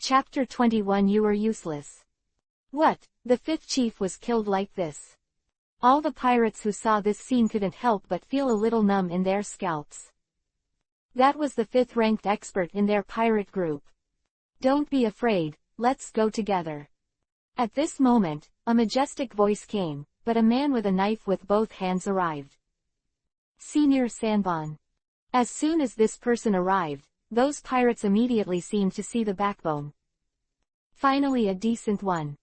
Chapter 21 You are useless. What? The fifth chief was killed like this? All the pirates who saw this scene couldn't help but feel a little numb in their scalps. That was the fifth-ranked expert in their pirate group. Don't be afraid, let's go together. At this moment, a majestic voice came, but a man with a knife with both hands arrived. Senior Sanbon. As soon as this person arrived, those pirates immediately seemed to see the backbone. Finally a decent one.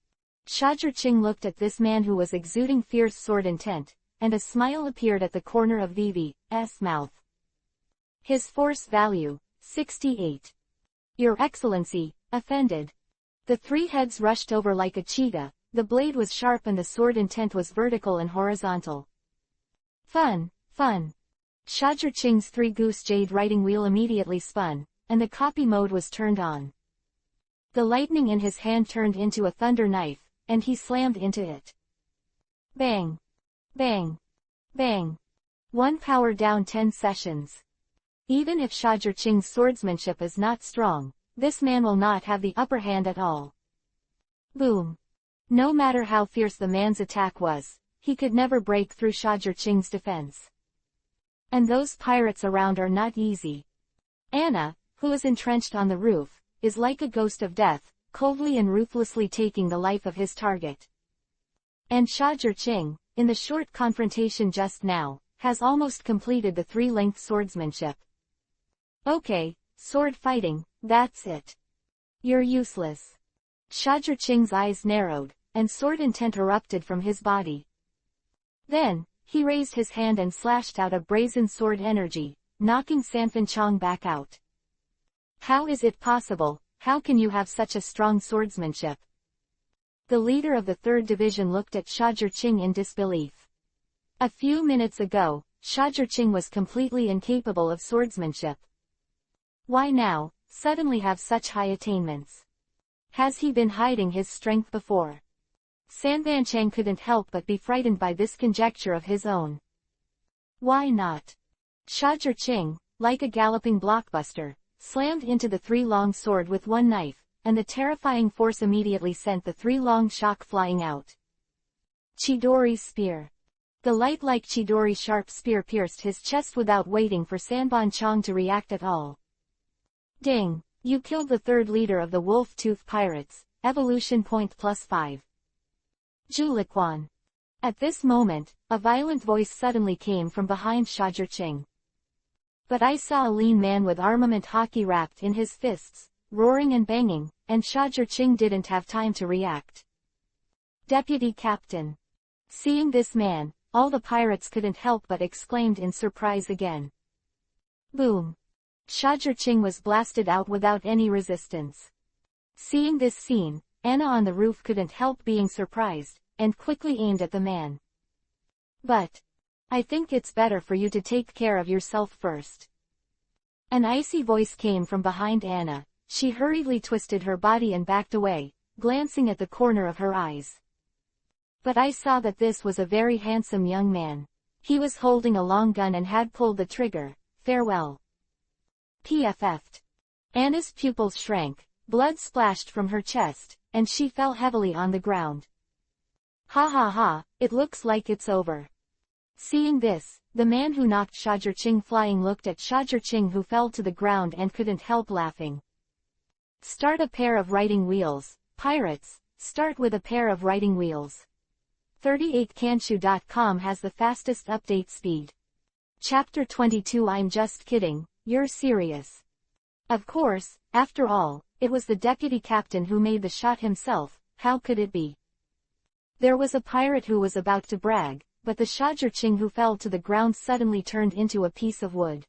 Shajir looked at this man who was exuding fierce sword intent, and a smile appeared at the corner of Vivi's mouth. His force value, 68. Your Excellency, offended. The three heads rushed over like a cheetah, the blade was sharp and the sword intent was vertical and horizontal. Fun, fun. Shajir 3-goose jade writing wheel immediately spun, and the copy mode was turned on. The lightning in his hand turned into a thunder knife, and he slammed into it. Bang! Bang! Bang! 1 power down 10 sessions. Even if Shajir swordsmanship is not strong, this man will not have the upper hand at all. Boom! No matter how fierce the man's attack was, he could never break through Shajir defense. And those pirates around are not easy. Anna, who is entrenched on the roof, is like a ghost of death, coldly and ruthlessly taking the life of his target. And Shajir, in the short confrontation just now, has almost completed the 3-length swordsmanship. Okay, sword fighting, that's it. You're useless. Shajir eyes narrowed, and sword intent erupted from his body. Then, he raised his hand and slashed out a brazen sword energy, knocking Sanfin back out. How is it possible? How can you have such a strong swordsmanship? The leader of the 3rd Division looked at Shajir in disbelief. A few minutes ago, Shajir was completely incapable of swordsmanship. Why now, suddenly have such high attainments? Has he been hiding his strength before? Sanban couldn't help but be frightened by this conjecture of his own. Why not? Shajir, like a galloping blockbuster, slammed into the 3-long sword with one knife, and the terrifying force immediately sent the 3-long shock flying out. Chidori's spear. The light-like Chidori's sharp spear pierced his chest without waiting for Sanban to react at all. Ding! You killed the 3rd leader of the Wolf-Tooth Pirates, evolution point +5. Juliquan. At this moment, a violent voice suddenly came from behind Shajir. But I saw a lean man with armament hockey wrapped in his fists, roaring and banging, and Shajir didn't have time to react. Deputy Captain. Seeing this man, all the pirates couldn't help but exclaimed in surprise again. Boom! Shajir was blasted out without any resistance. Seeing this scene, Anna on the roof couldn't help being surprised, and quickly aimed at the man. But I think it's better for you to take care of yourself first. An icy voice came from behind Anna. She hurriedly twisted her body and backed away, glancing at the corner of her eyes. But I saw that this was a very handsome young man. He was holding a long gun and had pulled the trigger. Farewell. PFF'd. Anna's pupils shrank, blood splashed from her chest, and she fell heavily on the ground. Ha ha ha, it looks like it's over. Seeing this, the man who knocked Shajir flying looked at Shajir who fell to the ground and couldn't help laughing. Start a pair of writing wheels, pirates, start with a pair of writing wheels. 38kanshu.com has the fastest update speed. Chapter 22 I'm just kidding, you're serious. Of course, after all, it was the deputy captain who made the shot himself, how could it be? There was a pirate who was about to brag, but the Shajir who fell to the ground suddenly turned into a piece of wood.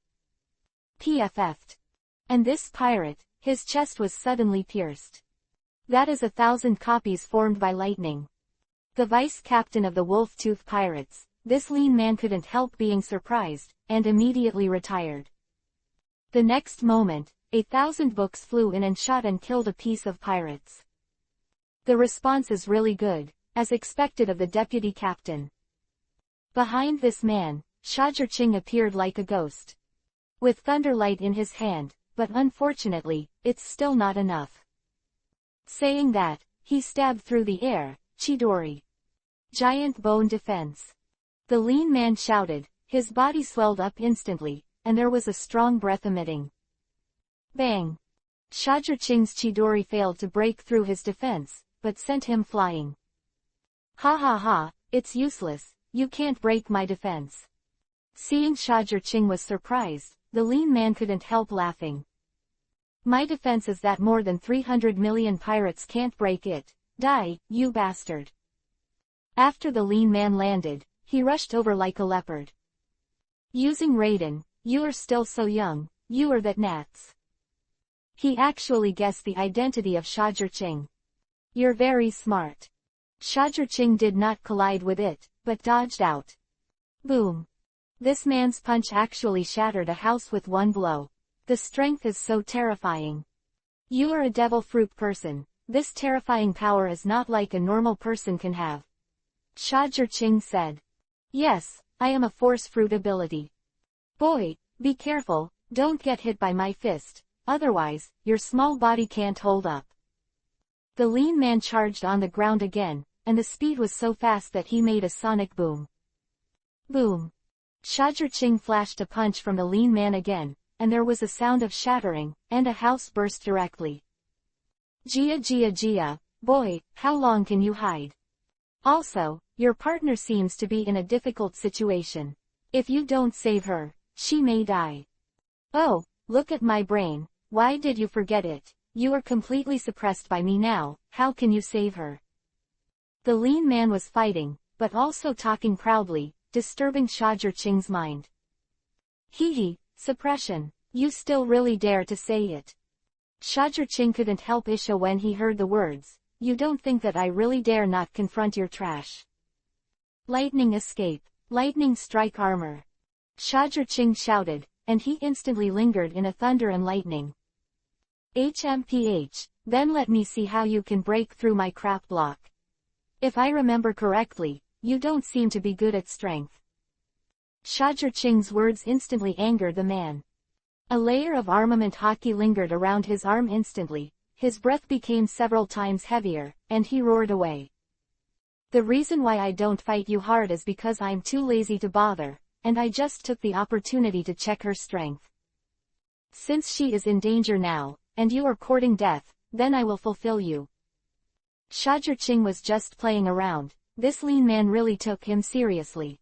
PFF'd. And this pirate, his chest was suddenly pierced. That is 1,000 copies formed by lightning. The vice-captain of the Wolf-Tooth Pirates, this lean man couldn't help being surprised, and immediately retired. The next moment, 1,000 books flew in and shot and killed a piece of pirates. The response is really good, as expected of the deputy captain. Behind this man, Shajir appeared like a ghost. With thunderlight in his hand, but unfortunately, it's still not enough. Saying that, he stabbed through the air. Chidori. Giant bone defense. The lean man shouted, his body swelled up instantly, and there was a strong breath emitting. Bang! Shajirching's Chidori failed to break through his defense, but sent him flying. Ha ha ha, it's useless, you can't break my defense. Seeing Shajirching was surprised, the lean man couldn't help laughing. My defense is that more than 300 million pirates can't break it. Die, you bastard. After the lean man landed, he rushed over like a leopard. Using Raiden, you are still so young, you are that Nats. He actually guessed the identity of Shajirching. You're very smart. Shajirching did not collide with it, but dodged out. Boom. This man's punch actually shattered a house with one blow. The strength is so terrifying. You are a devil fruit person. This terrifying power is not like a normal person can have. Shajirching said. Yes, I am a force fruit ability. Boy, be careful, don't get hit by my fist, otherwise, your small body can't hold up. The lean man charged on the ground again, and the speed was so fast that he made a sonic boom. Boom. Shajirching flashed a punch from the lean man again, and there was a sound of shattering, and a house burst directly. Gia, boy, how long can you hide? Also, your partner seems to be in a difficult situation. If you don't save her, she may die. Oh, look at my brain, why did you forget it? You are completely suppressed by me now, how can you save her? The lean man was fighting, but also talking proudly, disturbing Shajirching's mind. Hee, suppression, you still really dare to say it. Shajirching couldn't help Isha when he heard the words, you don't think that I really dare not confront your trash. Lightning escape, lightning strike armor. Shajirching shouted, and he instantly lingered in a thunder and lightning. HMPH, then let me see how you can break through my crap block. If I remember correctly, you don't seem to be good at strength. Shajirching's words instantly angered the man. A layer of armament hockey lingered around his arm instantly, his breath became several times heavier, and he roared away. The reason why I don't fight you hard is because I'm too lazy to bother, and I just took the opportunity to check her strength. Since she is in danger now, and you are courting death, then I will fulfill you. Shajirching was just playing around, this lean man really took him seriously.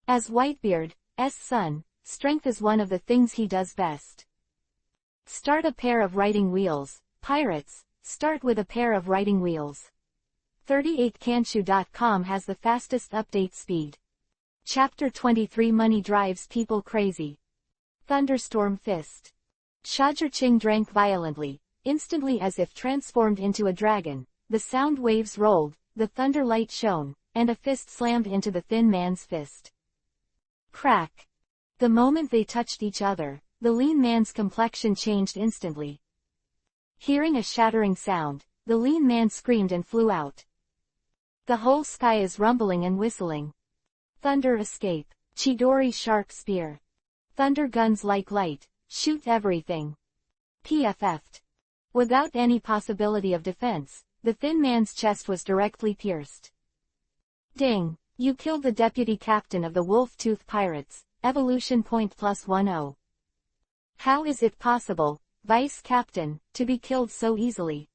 As Whitebeard's son, strength is one of the things he does best. Start a pair of riding wheels, pirates, start with a pair of riding wheels. 38kanshu.com has the fastest update speed. Chapter 23 Money drives people crazy. Thunderstorm fist. Shajirching drank violently, instantly as if transformed into a dragon, the sound waves rolled, the thunder light shone, and a fist slammed into the thin man's fist. Crack. The moment they touched each other, the lean man's complexion changed instantly. Hearing a shattering sound, the lean man screamed and flew out. The whole sky is rumbling and whistling. Thunder escape. Chidori sharp spear. Thunder guns like light, shoot everything. PFF'd. Without any possibility of defense, the thin man's chest was directly pierced. Ding, you killed the deputy captain of the Wolf-Tooth Pirates, evolution point +10. How is it possible, vice captain, to be killed so easily?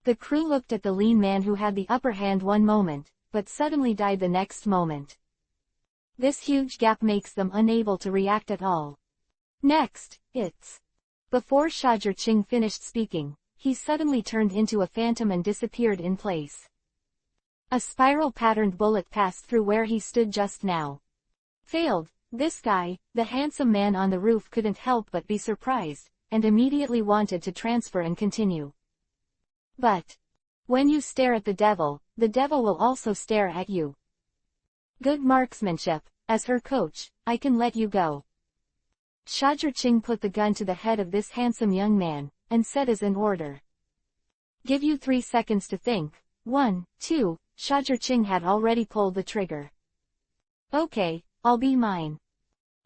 The crew looked at the lean man who had the upper hand one moment, but suddenly died the next moment. This huge gap makes them unable to react at all. Next, it's... Before Shajirching finished speaking, he suddenly turned into a phantom and disappeared in place. A spiral-patterned bullet passed through where he stood just now. Failed. This guy, the handsome man on the roof, couldn't help but be surprised, and immediately wanted to transfer and continue. But when you stare at the devil will also stare at you. Good marksmanship, as her coach, I can let you go. Shajirching put the gun to the head of this handsome young man, and said as an order. Give you 3 seconds to think. 1, 2, Shajirching had already pulled the trigger. Okay, I'll be mine.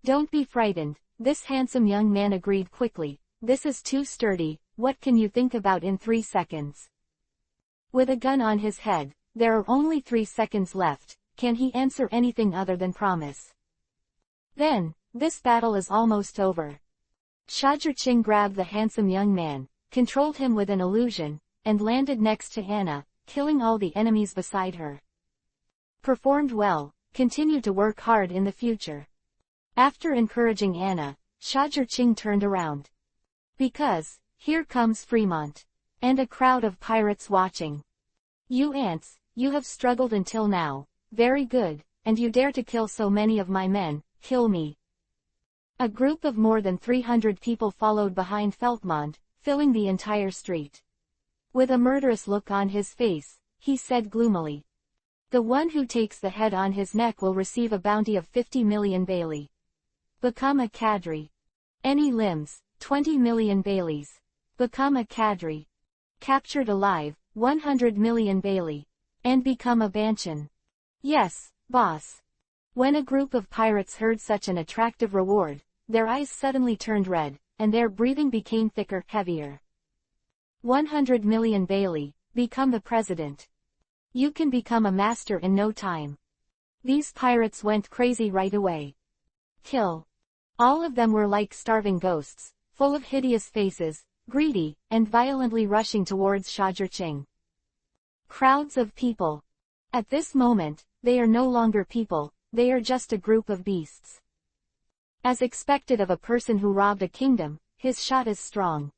Don't be frightened, this handsome young man agreed quickly, this is too sturdy, what can you think about in 3 seconds? With a gun on his head, there are only 3 seconds left, can he answer anything other than promise? Then, this battle is almost over. Ching grabbed the handsome young man, controlled him with an illusion, and landed next to Anna, killing all the enemies beside her. Performed well, continue to work hard in the future. After encouraging Anna, Ching turned around. Because, here comes Fremont. And a crowd of pirates watching. You ants, you have struggled until now, very good, and you dare to kill so many of my men, kill me. A group of more than 300 people followed behind Feltmond, filling the entire street. With a murderous look on his face, he said gloomily. The one who takes the head on his neck will receive a bounty of 50 million Bailey. Become a cadre. Any limbs, 20 million Baileys. Become a cadre. Captured alive, 100 million Bailey. And become a Banshan. Yes, boss. When a group of pirates heard such an attractive reward, their eyes suddenly turned red, and their breathing became thicker, heavier. 100 million Bailey, become the president. You can become a master in no time. These pirates went crazy right away. Kill. All of them were like starving ghosts, full of hideous faces, greedy, and violently rushing towards Ching. Crowds of people. At this moment, they are no longer people, they are just a group of beasts. As expected of a person who robbed a kingdom, his shot is strong.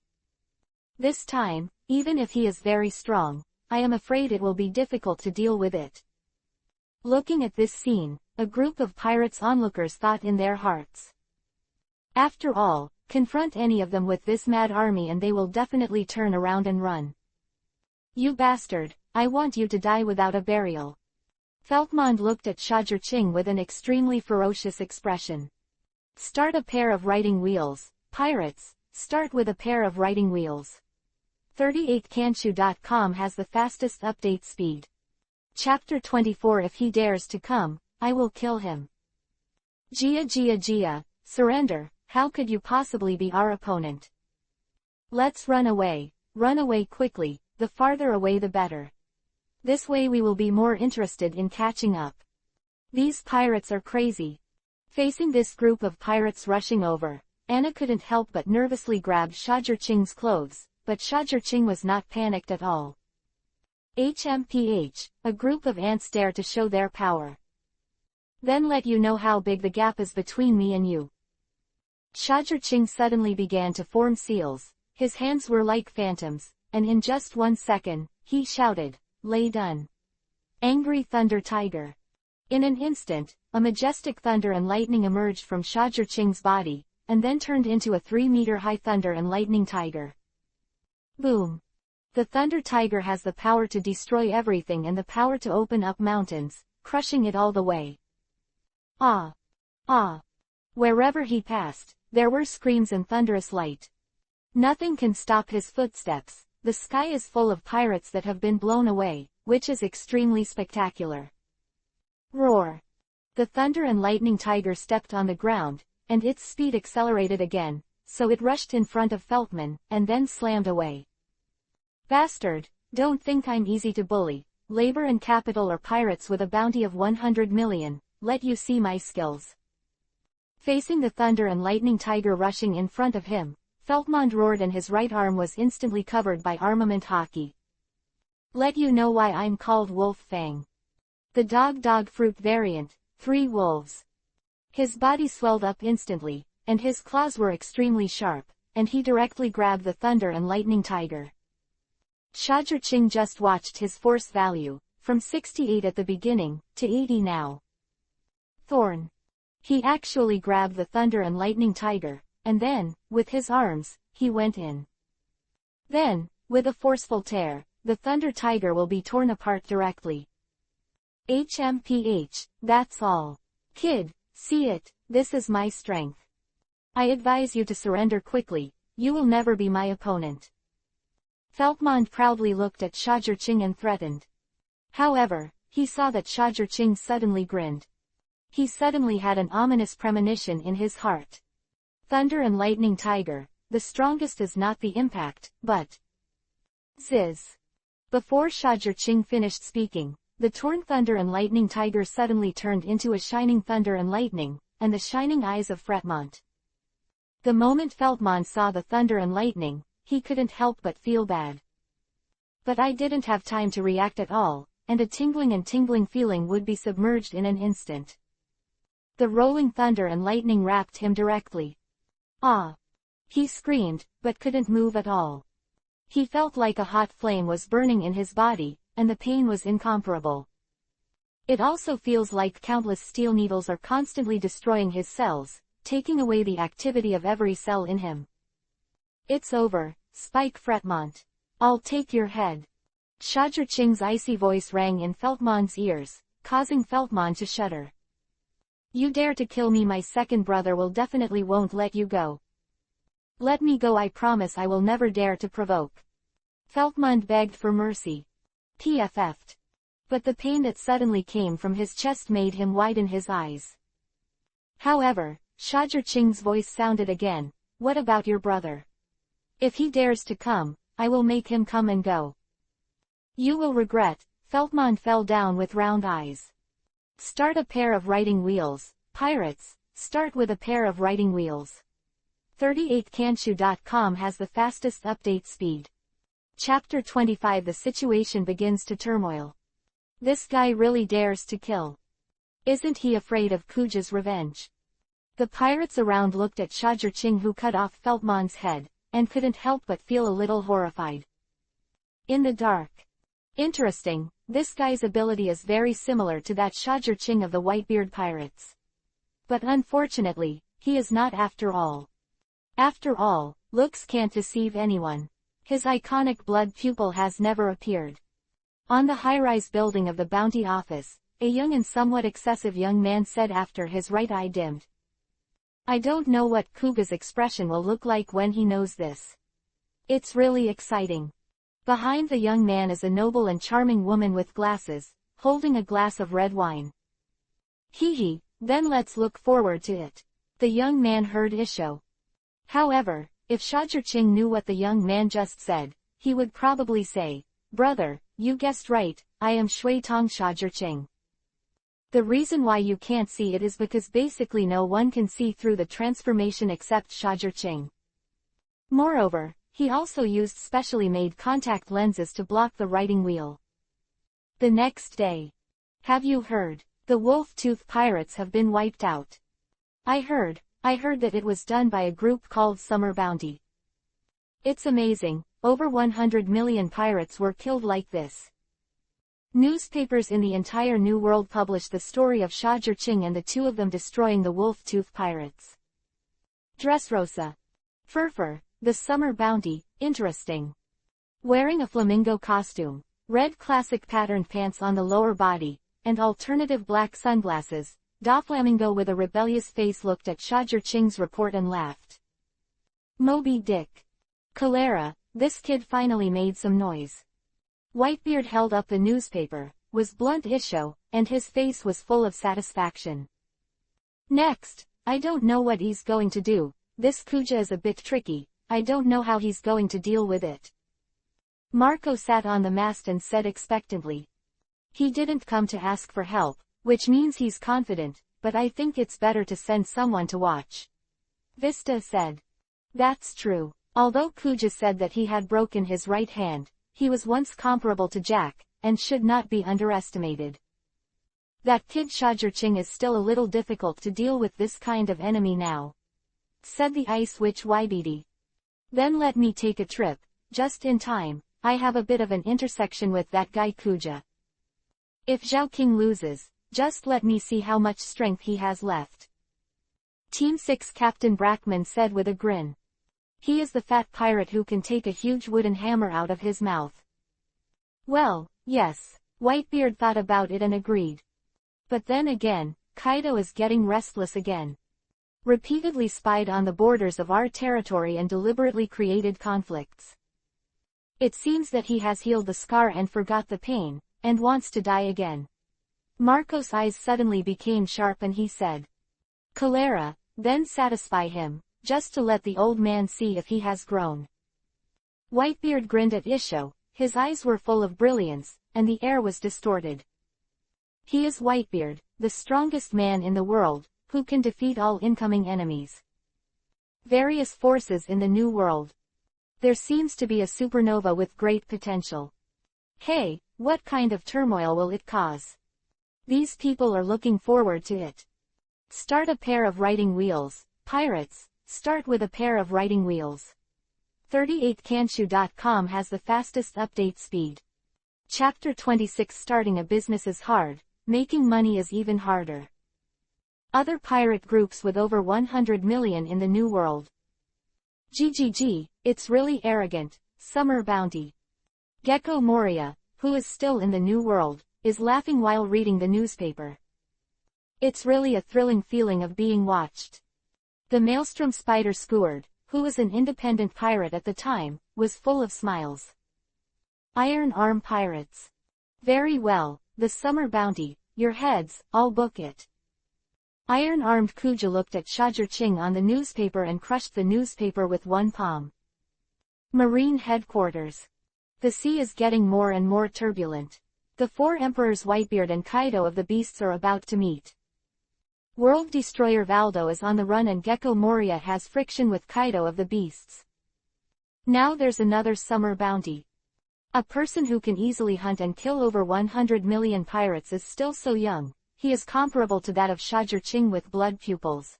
This time, even if he is very strong, I am afraid it will be difficult to deal with it. Looking at this scene, a group of pirates onlookers thought in their hearts. After all, confront any of them with this mad army and they will definitely turn around and run. You bastard, I want you to die without a burial. Feltmond looked at Ching with an extremely ferocious expression. Start a pair of riding wheels, pirates, start with a pair of riding wheels. 38kanshu.com has the fastest update speed. Chapter 24. If he dares to come, I will kill him. Gia, surrender, how could you possibly be our opponent? Let's run away quickly, the farther away the better. This way we will be more interested in catching up. These pirates are crazy. Facing this group of pirates rushing over, Anna couldn't help but nervously grab Ching's clothes, but Ching was not panicked at all. HMPH, a group of ants dare to show their power. Then let you know how big the gap is between me and you. Ching suddenly began to form seals, his hands were like phantoms, and in just 1 second, he shouted, lay done. Angry Thunder Tiger. In an instant, a majestic thunder and lightning emerged from Ching's body, and then turned into a 3-meter-high thunder and lightning tiger. Boom. The Thunder Tiger has the power to destroy everything and the power to open up mountains, crushing it all the way. Ah! Ah! Wherever he passed, there were screams and thunderous light. Nothing can stop his footsteps. The sky is full of pirates that have been blown away, which is extremely spectacular. Roar! The Thunder and Lightning Tiger stepped on the ground, and its speed accelerated again, so it rushed in front of Feltman, and then slammed away. Bastard, don't think I'm easy to bully. Labor and Capital are pirates with a bounty of 100 million, let you see my skills. Facing the Thunder and Lightning Tiger rushing in front of him, Feltmond roared and his right arm was instantly covered by armament hockey. Let you know why I'm called Wolf Fang. The dog fruit variant, 3 wolves. His body swelled up instantly, and his claws were extremely sharp, and he directly grabbed the Thunder and Lightning Tiger. Ching just watched his force value, from 68 at the beginning, to 80 now. Thorn. He actually grabbed the Thunder and Lightning Tiger, and then, with his arms, he went in. Then, with a forceful tear, the Thunder Tiger will be torn apart directly. HMPH, that's all. Kid, see it, this is my strength. I advise you to surrender quickly, you will never be my opponent. Feltmond proudly looked at Ching and threatened. However, he saw that Ching suddenly grinned. He suddenly had an ominous premonition in his heart. Thunder and Lightning Tiger, the strongest is not the impact, but Ziz. Before Shajir-Ching finished speaking, the torn thunder and lightning tiger suddenly turned into a shining thunder and lightning, and the shining eyes of Fretmont. The moment Feltmon saw the thunder and lightning, he couldn't help but feel bad. But I didn't have time to react at all, and a tingling feeling would be submerged in an instant. The rolling thunder and lightning wrapped him directly. Ah! He screamed, but couldn't move at all. He felt like a hot flame was burning in his body, and the pain was incomparable. It also feels like countless steel needles are constantly destroying his cells, taking away the activity of every cell in him. It's over, Spike Fretmont. I'll take your head. Shajir-Ching's icy voice rang in Feltmon's ears, causing Feltmon to shudder. You dare to kill me, my second brother will definitely won't let you go. Let me go, I promise I will never dare to provoke. Feltmon begged for mercy. PFF'd. But the pain that suddenly came from his chest made him widen his eyes. However, Shajir-Ching's voice sounded again, what about your brother? If he dares to come, I will make him come and go. You will regret. Feltmon fell down with round eyes. Start a pair of writing wheels, pirates, start with a pair of writing wheels. 38kanshu.com has the fastest update speed. Chapter 25. The situation begins to turmoil. This guy really dares to kill. Isn't he afraid of Kuja's revenge? The pirates around looked at Shajir-Ching, who cut off Feltmon's head, and couldn't help but feel a little horrified. In the dark. Interesting, this guy's ability is very similar to that Shajir-Ching of the Whitebeard pirates. But unfortunately, he is not after all. After all, looks can't deceive anyone. His iconic blood pupil has never appeared. On the high-rise building of the Bounty Office, a young and somewhat excessive young man said after his right eye dimmed. I don't know what Kuga's expression will look like when he knows this. It's really exciting. Behind the young man is a noble and charming woman with glasses, holding a glass of red wine. Hee, then let's look forward to it. The young man heard Isho. However, if Shajir-Ching knew what the young man just said, he would probably say, Brother, you guessed right, I am Shui Tong Shajir-Ching. The reason why you can't see it is because basically no one can see through the transformation except Shajir-Ching. Moreover, he also used specially made contact lenses to block the writing wheel. The next day. Have you heard? The Wolf-Tooth pirates have been wiped out. I heard that it was done by a group called Summer Bounty. It's amazing, over 100 million pirates were killed like this. Newspapers in the entire New World published the story of Shajir-Ching and the two of them destroying the Wolf-Tooth pirates. Dressrosa. Furfur, the Summer Bounty, interesting. Wearing a flamingo costume, red classic patterned pants on the lower body, and alternative black sunglasses, Doflamingo with a rebellious face looked at Shajir-Ching's report and laughed. Moby Dick. Cholera, this kid finally made some noise. Whitebeard held up the newspaper, was blunt Isho, and his face was full of satisfaction. Next, I don't know what he's going to do, this Kuja is a bit tricky, I don't know how he's going to deal with it. Marco sat on the mast and said expectantly. He didn't come to ask for help, which means he's confident, but I think it's better to send someone to watch. Vista said. That's true. Although Kuja said that he had broken his right hand, he was once comparable to Jack, and should not be underestimated. That kid Shajir-Ching is still a little difficult to deal with this kind of enemy now, said the Ice Witch Ybd. Then let me take a trip, just in time, I have a bit of an intersection with that guy Kuja. If Zhao King loses, just let me see how much strength he has left. Team 6 Captain Brackman said with a grin. He is the fat pirate who can take a huge wooden hammer out of his mouth. Well, yes, Whitebeard thought about it and agreed. But then again, Kaido is getting restless again. Repeatedly spied on the borders of our territory and deliberately created conflicts. It seems that he has healed the scar and forgot the pain, and wants to die again. Marco's eyes suddenly became sharp and he said. Cholera, then satisfy him, just to let the old man see if he has grown. Whitebeard grinned at Isho, his eyes were full of brilliance, and the air was distorted. He is Whitebeard, the strongest man in the world, who can defeat all incoming enemies. Various forces in the new world. There seems to be a supernova with great potential. Hey, what kind of turmoil will it cause? These people are looking forward to it. Start a pair of writing wheels, pirates, start with a pair of writing wheels. 38kanshu.com has the fastest update speed. Chapter 26 Starting a business is hard, making money is even harder. Other pirate groups with over 100 million in the new world. GGG, it's really arrogant, Summer Bounty. Gecko Moria, who is still in the new world, is laughing while reading the newspaper. It's really a thrilling feeling of being watched. The Maelstrom Spider Squard, who was an independent pirate at the time, was full of smiles. Iron Arm Pirates. Very well, the Summer Bounty, your heads, I'll book it. Iron-armed Kuja looked at Shajir-Ching on the newspaper and crushed the newspaper with one palm. Marine Headquarters. The sea is getting more and more turbulent. The four emperors Whitebeard and Kaido of the Beasts are about to meet. World Destroyer Valdo is on the run and Gecko Moria has friction with Kaido of the Beasts. Now there's another Summer Bounty. A person who can easily hunt and kill over 100 million pirates is still so young. He is comparable to that of Shajir-Ching with blood pupils.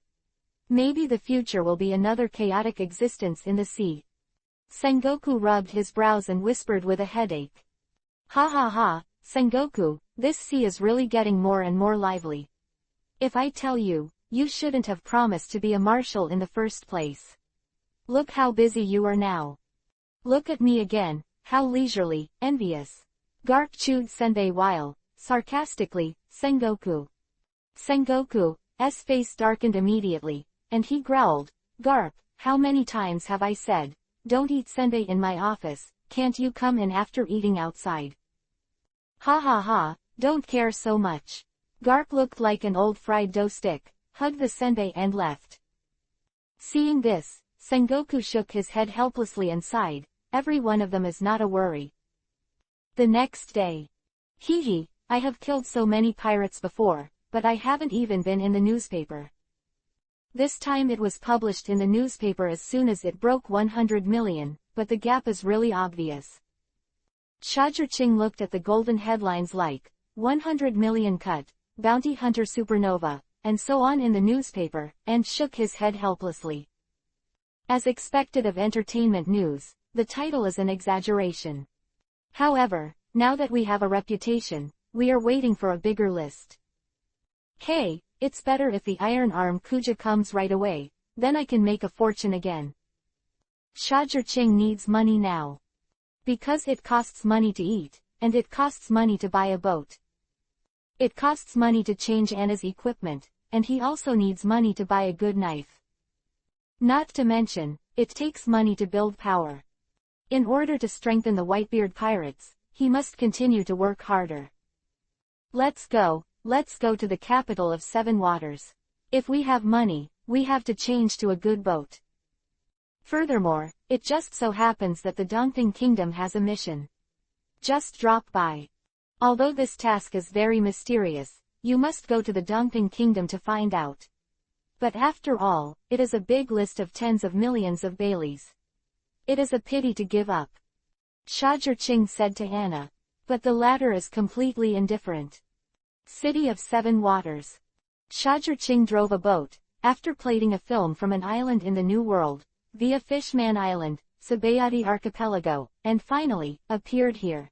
Maybe the future will be another chaotic existence in the sea. Sengoku rubbed his brows and whispered with a headache. Ha ha ha, Sengoku, this sea is really getting more and more lively. If I tell you, you shouldn't have promised to be a marshal in the first place. Look how busy you are now. Look at me again, how leisurely, envious. Garp chewed senbei while, sarcastically, Sengoku. Sengoku's face darkened immediately, and he growled, Garp, how many times have I said, don't eat senbei in my office, can't you come in after eating outside? Ha ha ha, don't care so much. Garp looked like an old fried dough stick, hugged the senbei and left. Seeing this, Sengoku shook his head helplessly and sighed, every one of them is not a worry. The next day. Hee hee. I have killed so many pirates before, but I haven't even been in the newspaper. This time it was published in the newspaper as soon as it broke 100 million, but the gap is really obvious. Shajir-Ching looked at the golden headlines like, 100 million cut, Bounty Hunter Supernova, and so on in the newspaper, and shook his head helplessly. As expected of entertainment news, the title is an exaggeration. However, now that we have a reputation, we are waiting for a bigger list. Hey, it's better if the Iron Arm Kuja comes right away, then I can make a fortune again. Shajir-Ching needs money now. Because it costs money to eat, and it costs money to buy a boat. It costs money to change Anna's equipment, and he also needs money to buy a good knife. Not to mention, it takes money to build power. In order to strengthen the Whitebeard pirates, he must continue to work harder. Let's go to the capital of Seven Waters. If we have money, we have to change to a good boat. Furthermore, it just so happens that the Dongping Kingdom has a mission. Just drop by. Although this task is very mysterious, you must go to the Dongping Kingdom to find out. But after all, it is a big list of tens of millions of Baileys. It is a pity to give up. Shajir-Ching said to Anna. But the latter is completely indifferent. City of Seven Waters. Shajir-Ching drove a boat, after plating a film from an island in the New World, via Fishman Island, Sabayati Archipelago, and finally, appeared here.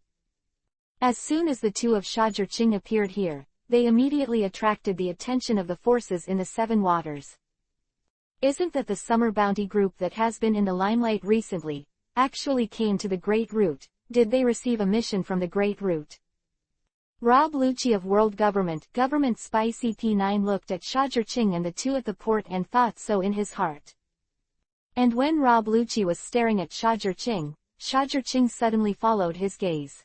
As soon as the two of Shajir-Ching appeared here, they immediately attracted the attention of the forces in the Seven Waters. Isn't that the Summer Bounty group that has been in the limelight recently, actually came to the Great Root? Did they receive a mission from the Great Root? Rob Lucci of World Government Spy CP9 looked at Shajir-Ching and the two at the port and thought so in his heart. And when Rob Lucci was staring at Shajir-Ching, Shajir-Ching suddenly followed his gaze.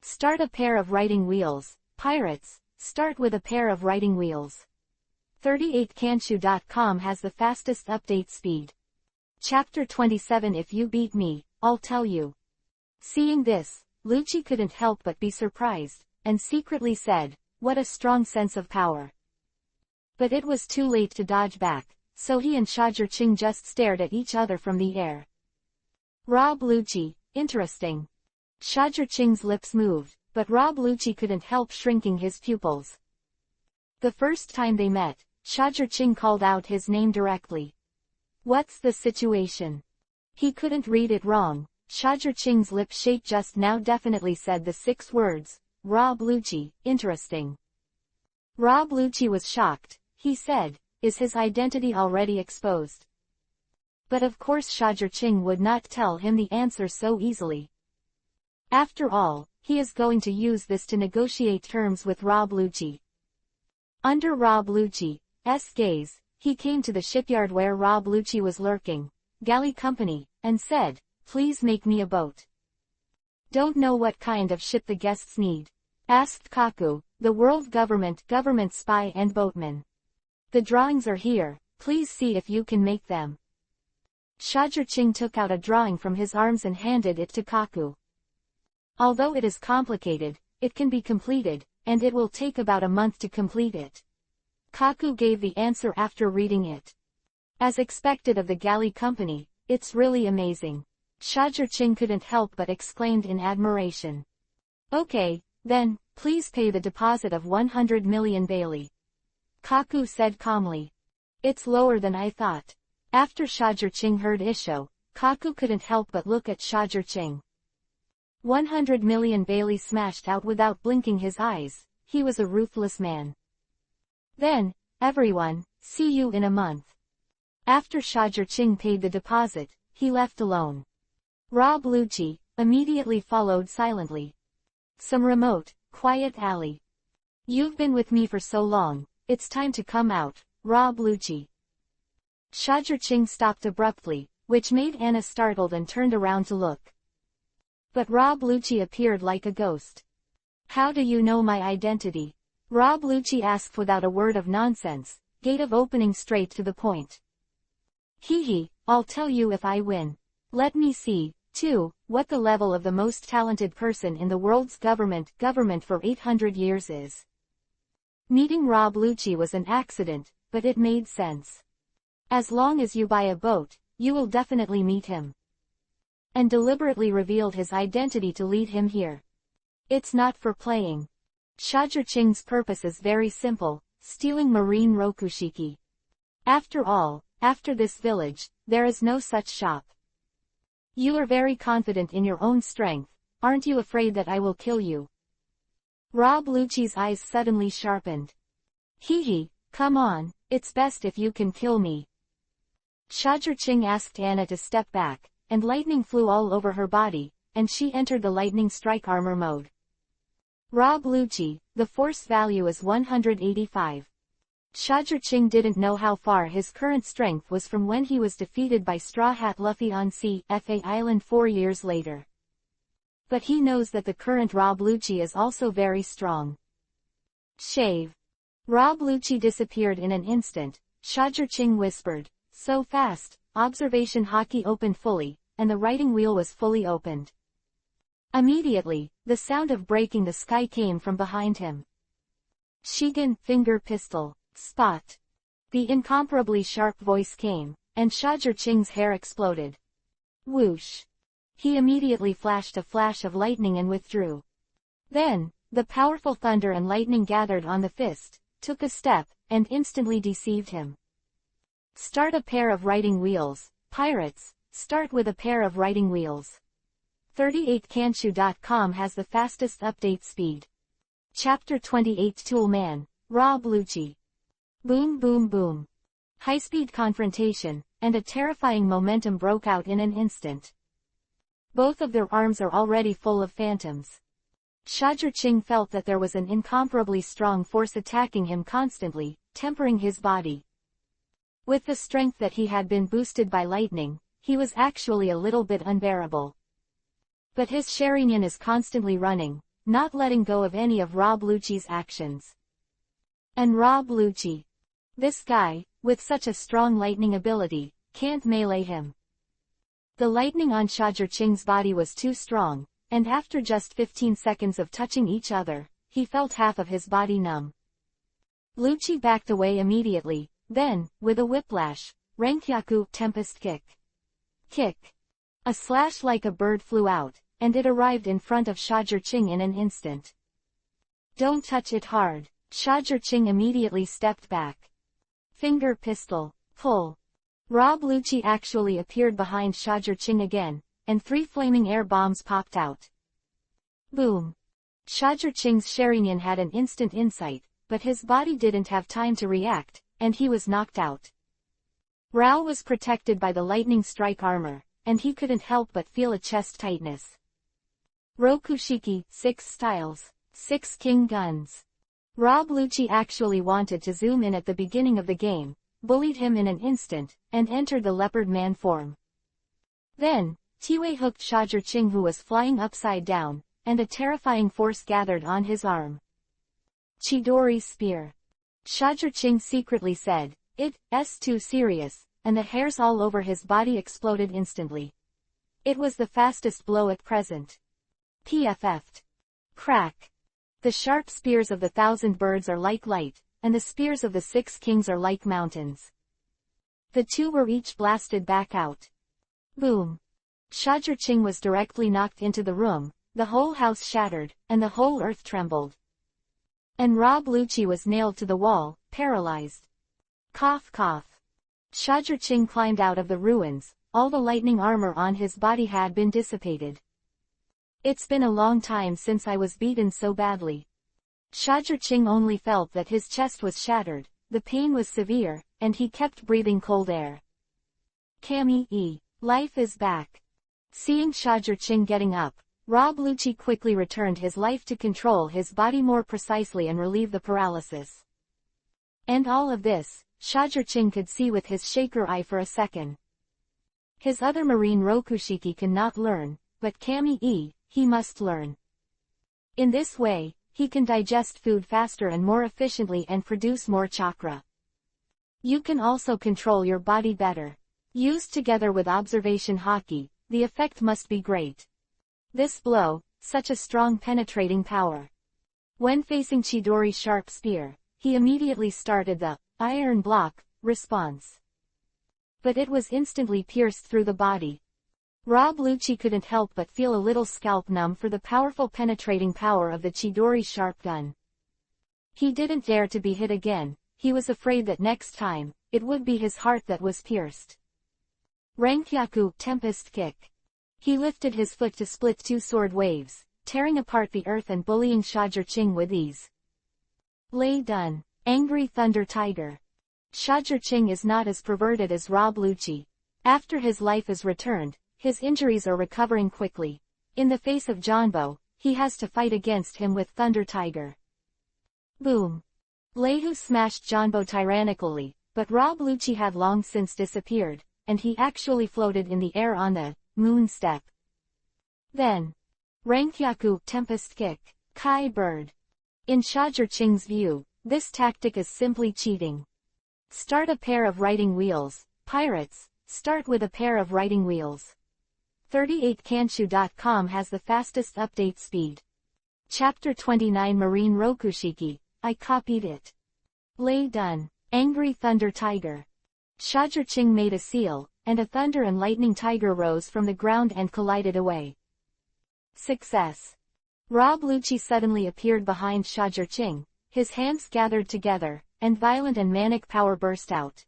Start a pair of writing wheels, pirates, start with a pair of writing wheels. 38kanshu.com has the fastest update speed. Chapter 27 If you beat me, I'll tell you. Seeing this, Lucci couldn't help but be surprised, and secretly said, what a strong sense of power. But it was too late to dodge back, so he and Shajirching just stared at each other from the air. Rob Lucci, interesting. Shajirching's lips moved, but Rob Lucci couldn't help shrinking his pupils. The first time they met, Shajirching called out his name directly. What's the situation? He couldn't read it wrong. Shajirching's lip shape just now definitely said the 6 words, Rob Lucci, interesting. Rob Lucci was shocked. He said, is his identity already exposed? But of course Shajirching would not tell him the answer so easily. After all, he is going to use this to negotiate terms with Rob Lucci. Under Rob Lucci's gaze, he came to the shipyard where Rob Lucci was lurking, galley company, and said, please make me a boat. Don't know what kind of ship the guests need? Asked Kaku, the world government spy and boatman. The drawings are here, please see if you can make them. Shajirching took out a drawing from his arms and handed it to Kaku. Although it is complicated, it can be completed, and it will take about a month to complete it. Kaku gave the answer after reading it. As expected of the galley company, it's really amazing. Shajirching couldn't help but exclaimed in admiration. Okay, then, please pay the deposit of 100 million Bailey. Kaku said calmly. It's lower than I thought. After Shajirching heard Isho, Kaku couldn't help but look at Shajirching. 100 million Bailey smashed out without blinking his eyes. He was a ruthless man. Then, everyone, see you in a month. After Shajirching paid the deposit, he left alone. Rob Lucci immediately followed silently. Some remote, quiet alley. You've been with me for so long, it's time to come out, Rob Lucci. Shajirching stopped abruptly, which made Anna startled and turned around to look. But Rob Lucci appeared like a ghost. How do you know my identity? Rob Lucci asked without a word of nonsense, gate of opening straight to the point. I'll tell you if I win. Let me see, too, what the level of the most talented person in the world's government for 800 years is. Meeting Rob Lucci was an accident, but it made sense. As long as you buy a boat, you will definitely meet him. And deliberately revealed his identity to lead him here. It's not for playing. Shajirching's purpose is very simple, stealing marine rokushiki. After all, after this village, there is no such shop. You are very confident in your own strength, aren't you afraid that I will kill you? Rob Lucci's eyes suddenly sharpened. Come on, it's best if you can kill me. Shajirching asked Anna to step back, and lightning flew all over her body, and she entered the lightning strike armor mode. Rob Lucci, the force value is 185. Shajirching didn't know how far his current strength was from when he was defeated by Straw Hat Luffy on Sci-fi Island 4 years later. But he knows that the current Rob Lucci is also very strong. Shave. Rob Lucci disappeared in an instant. Shajirching whispered, so fast, observation hockey opened fully, and the writing wheel was fully opened. Immediately, the sound of breaking the sky came from behind him. Shigen, finger pistol, spot. The incomparably sharp voice came, and Shajirching's hair exploded. Whoosh. He immediately flashed a flash of lightning and withdrew. Then, the powerful thunder and lightning gathered on the fist, took a step, and instantly deceived him. Start a pair of writing wheels, pirates, start with a pair of writing wheels. 38kanshu.com has the fastest update speed. Chapter 28 Toolman, Rob Lucci. Boom boom boom. High-speed confrontation, and a terrifying momentum broke out in an instant. Both of their arms are already full of phantoms. Shajirching felt that there was an incomparably strong force attacking him constantly, tempering his body. With the strength that he had been boosted by lightning, he was actually a little bit unbearable. But his Sharingan is constantly running, not letting go of any of Rob Lucci's actions. And Rob Lucci. This guy, with such a strong lightning ability, can't melee him. The lightning on Shajir-Ching's body was too strong, and after just 15 seconds of touching each other, he felt half of his body numb. Lucci backed away immediately, then, with a whiplash, Renkyaku Tempest Kick. Kick. A slash like a bird flew out, and it arrived in front of Shajir-Ching in an instant. Don't touch it hard. Shajir-Ching immediately stepped back. Finger pistol. Pull. Rob Lucci actually appeared behind Shajir-Ching again, and 3 flaming air bombs popped out. Boom. Shajir-Ching's Sharingan had an instant insight, but his body didn't have time to react, and he was knocked out. Rao was protected by the lightning strike armor, and he couldn't help but feel a chest tightness. Rokushiki, 6 styles, 6 king guns. Rob Lucci actually wanted to zoom in at the beginning of the game, bullied him in an instant, and entered the leopard man form. Then, Tiwei hooked Shajir-Ching who was flying upside down, and a terrifying force gathered on his arm. Chidori Spear. Shajir-Ching secretly said, "It's too serious," and the hairs all over his body exploded instantly. It was the fastest blow at present. PFF'd. Crack. The sharp spears of the 1,000 birds are like light, and the spears of the 6 kings are like mountains. The 2 were each blasted back out. Boom. Shajir-Ching was directly knocked into the room, the whole house shattered, and the whole earth trembled. And Rob Lucci was nailed to the wall, paralyzed. Cough cough. Shajir-Ching climbed out of the ruins, all the lightning armor on his body had been dissipated. It's been a long time since I was beaten so badly. Shajir-Ching only felt that his chest was shattered, the pain was severe, and he kept breathing cold air. Kami-e, life is back. Seeing Shajir-Ching getting up, Rob Lucci quickly returned his life to control his body more precisely and relieve the paralysis. And all of this, Shajir-Ching could see with his shaker eye for a second. His other marine Rokushiki cannot learn, but Kami-e, he must learn. In this way, he can digest food faster and more efficiently and produce more chakra. You can also control your body better. Used together with observation haki, the effect must be great. This blow, such a strong penetrating power. When facing Chidori's sharp spear, he immediately started the iron block response. But it was instantly pierced through the body. Rob Lucci couldn't help but feel a little scalp numb for the powerful penetrating power of the Chidori sharp gun. He didn't dare to be hit again, he was afraid that next time, it would be his heart that was pierced. Renkyaku Tempest Kick. He lifted his foot to split 2 sword waves, tearing apart the earth and bullying Shajir-Ching with ease. Lay done. Angry Thunder Tiger. Shajir-Ching is not as perverted as Rob Lucci. After his life is returned, his injuries are recovering quickly. In the face of Janbo, he has to fight against him with Thunder Tiger. Boom. Lehu smashed Janbo tyrannically, but Rob Lucci had long since disappeared, and he actually floated in the air on the moon step. Then, Renkyaku Tempest Kick, Kai Bird. In Shajir-Ching's view, this tactic is simply cheating. Start a pair of riding wheels, pirates, start with a pair of riding wheels. 38kanshu.com has the fastest update speed. Chapter 29 Marine Rokushiki, I copied it. Lay done. Angry Thunder Tiger. Shajir-Ching made a seal, and a thunder and lightning tiger rose from the ground and collided away. Success. Rob Lucci suddenly appeared behind Shajir-Ching, his hands gathered together, and violent and manic power burst out.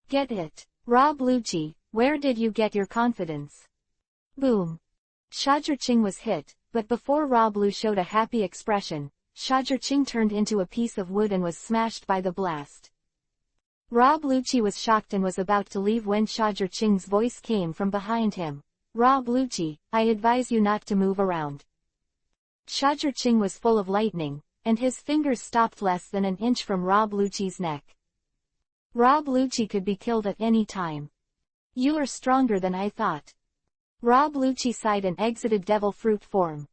Get it. Rob Lucci, where did you get your confidence? Boom. Shajir-Ching was hit, but before Rob Lu showed a happy expression, Shajir-Ching turned into a piece of wood and was smashed by the blast. Rob Lucci was shocked and was about to leave when Shajir-Ching's voice came from behind him. Rob Lucci, I advise you not to move around. Shajir-Ching was full of lightning, and his fingers stopped less than an inch from Rob Lucci's neck. Rob Lucci could be killed at any time. You are stronger than I thought. Rob Lucci sighed and exited devil fruit form.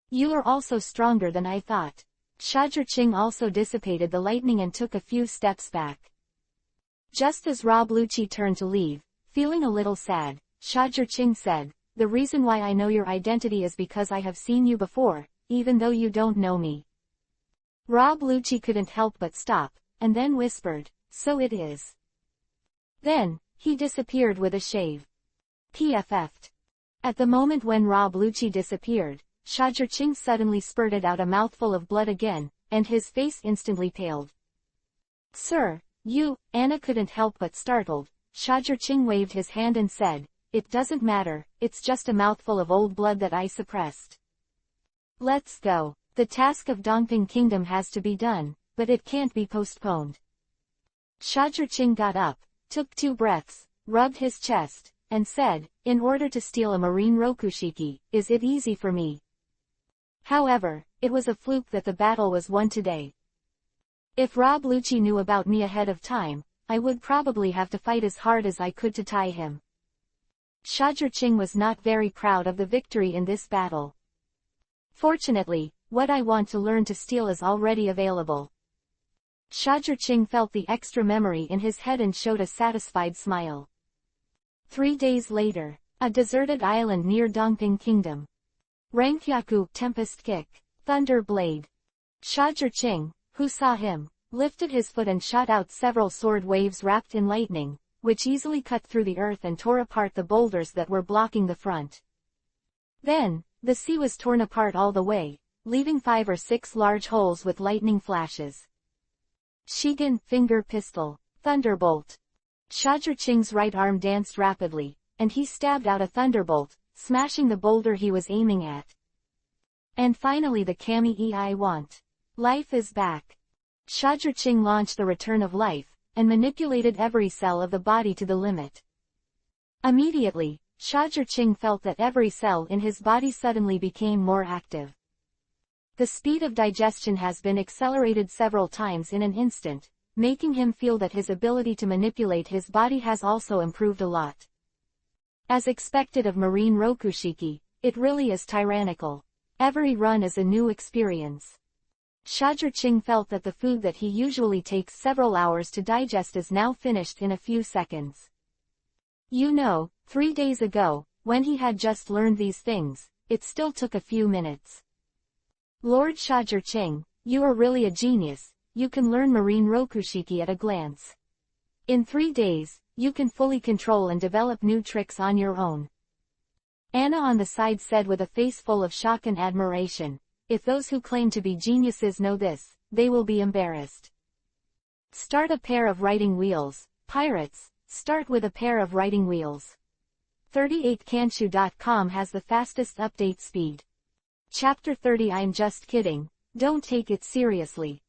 You are also stronger than I thought. Shajirching also dissipated the lightning and took a few steps back. Just as Lucci turned to leave, feeling a little sad, Shajirching said, "The reason why I know your identity is because I have seen you before, even though you don't know me." Lucci couldn't help but stop, and then whispered, "So it is." Then, he disappeared with a shave. PFF'd. At the moment when Lucci disappeared, Shajirching suddenly spurted out a mouthful of blood again, and his face instantly paled. "Sir, you," Anna couldn't help but startled. Shajirching waved his hand and said, "It doesn't matter, it's just a mouthful of old blood that I suppressed. Let's go. The task of Dongping Kingdom has to be done, but it can't be postponed." Shajirching got up, took 2 breaths, rubbed his chest, and said, "In order to steal a marine rokushiki, is it easy for me? However, it was a fluke that the battle was won today. If Lucci knew about me ahead of time, I would probably have to fight as hard as I could to tie him." Shajirching was not very proud of the victory in this battle. "Fortunately, what I want to learn to steal is already available." Shajirching felt the extra memory in his head and showed a satisfied smile. 3 days later, a deserted island near Dongping Kingdom. Rangkyaku, Tempest Kick, Thunder Blade. Shajirching, who saw him, lifted his foot and shot out several sword waves wrapped in lightning, which easily cut through the earth and tore apart the boulders that were blocking the front. Then, the sea was torn apart all the way, leaving 5 or 6 large holes with lightning flashes. Shigen, Finger Pistol, Thunderbolt. Shajirching's right arm danced rapidly, and he stabbed out a thunderbolt, smashing the boulder he was aiming at. And finally the Kami I want. Life is back. Shajirching launched the return of life, and manipulated every cell of the body to the limit. Immediately, Shajirching felt that every cell in his body suddenly became more active. The speed of digestion has been accelerated several times in an instant, making him feel that his ability to manipulate his body has also improved a lot. As expected of marine rokushiki, it really is tyrannical. Every run is a new experience. Shajirching felt that the food that he usually takes several hours to digest is now finished in a few seconds. 3 days ago, when he had just learned these things, it still took a few minutes. Lord Shajirching, you are really a genius. You can learn marine rokushiki at a glance. In 3 days, you can fully control and develop new tricks on your own. Anna on the side said with a face full of shock and admiration, "If those who claim to be geniuses know this, they will be embarrassed." Start a pair of writing wheels. Pirates, start with a pair of writing wheels. 38kanshu.com has the fastest update speed. Chapter 30. I'm just kidding, don't take it seriously.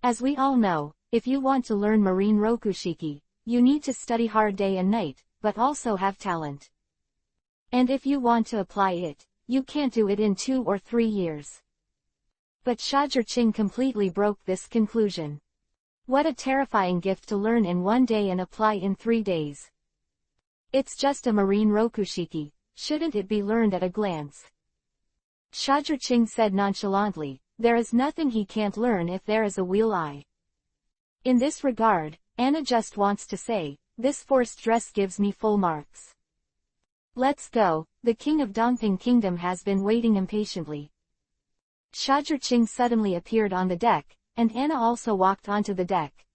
As we all know, if you want to learn marine rokushiki, you need to study hard day and night, but also have talent. And if you want to apply it, you can't do it in 2 or 3 years. But Shajirching completely broke this conclusion. What a terrifying gift to learn in 1 day and apply in 3 days. It's just a marine rokushiki, shouldn't it be learned at a glance? Shajirching said nonchalantly, there is nothing he can't learn if there is a will eye. In this regard, Anna just wants to say, this forced dress gives me full marks. Let's go, the king of Dongping Kingdom has been waiting impatiently. Shajirching suddenly appeared on the deck, and Anna also walked onto the deck.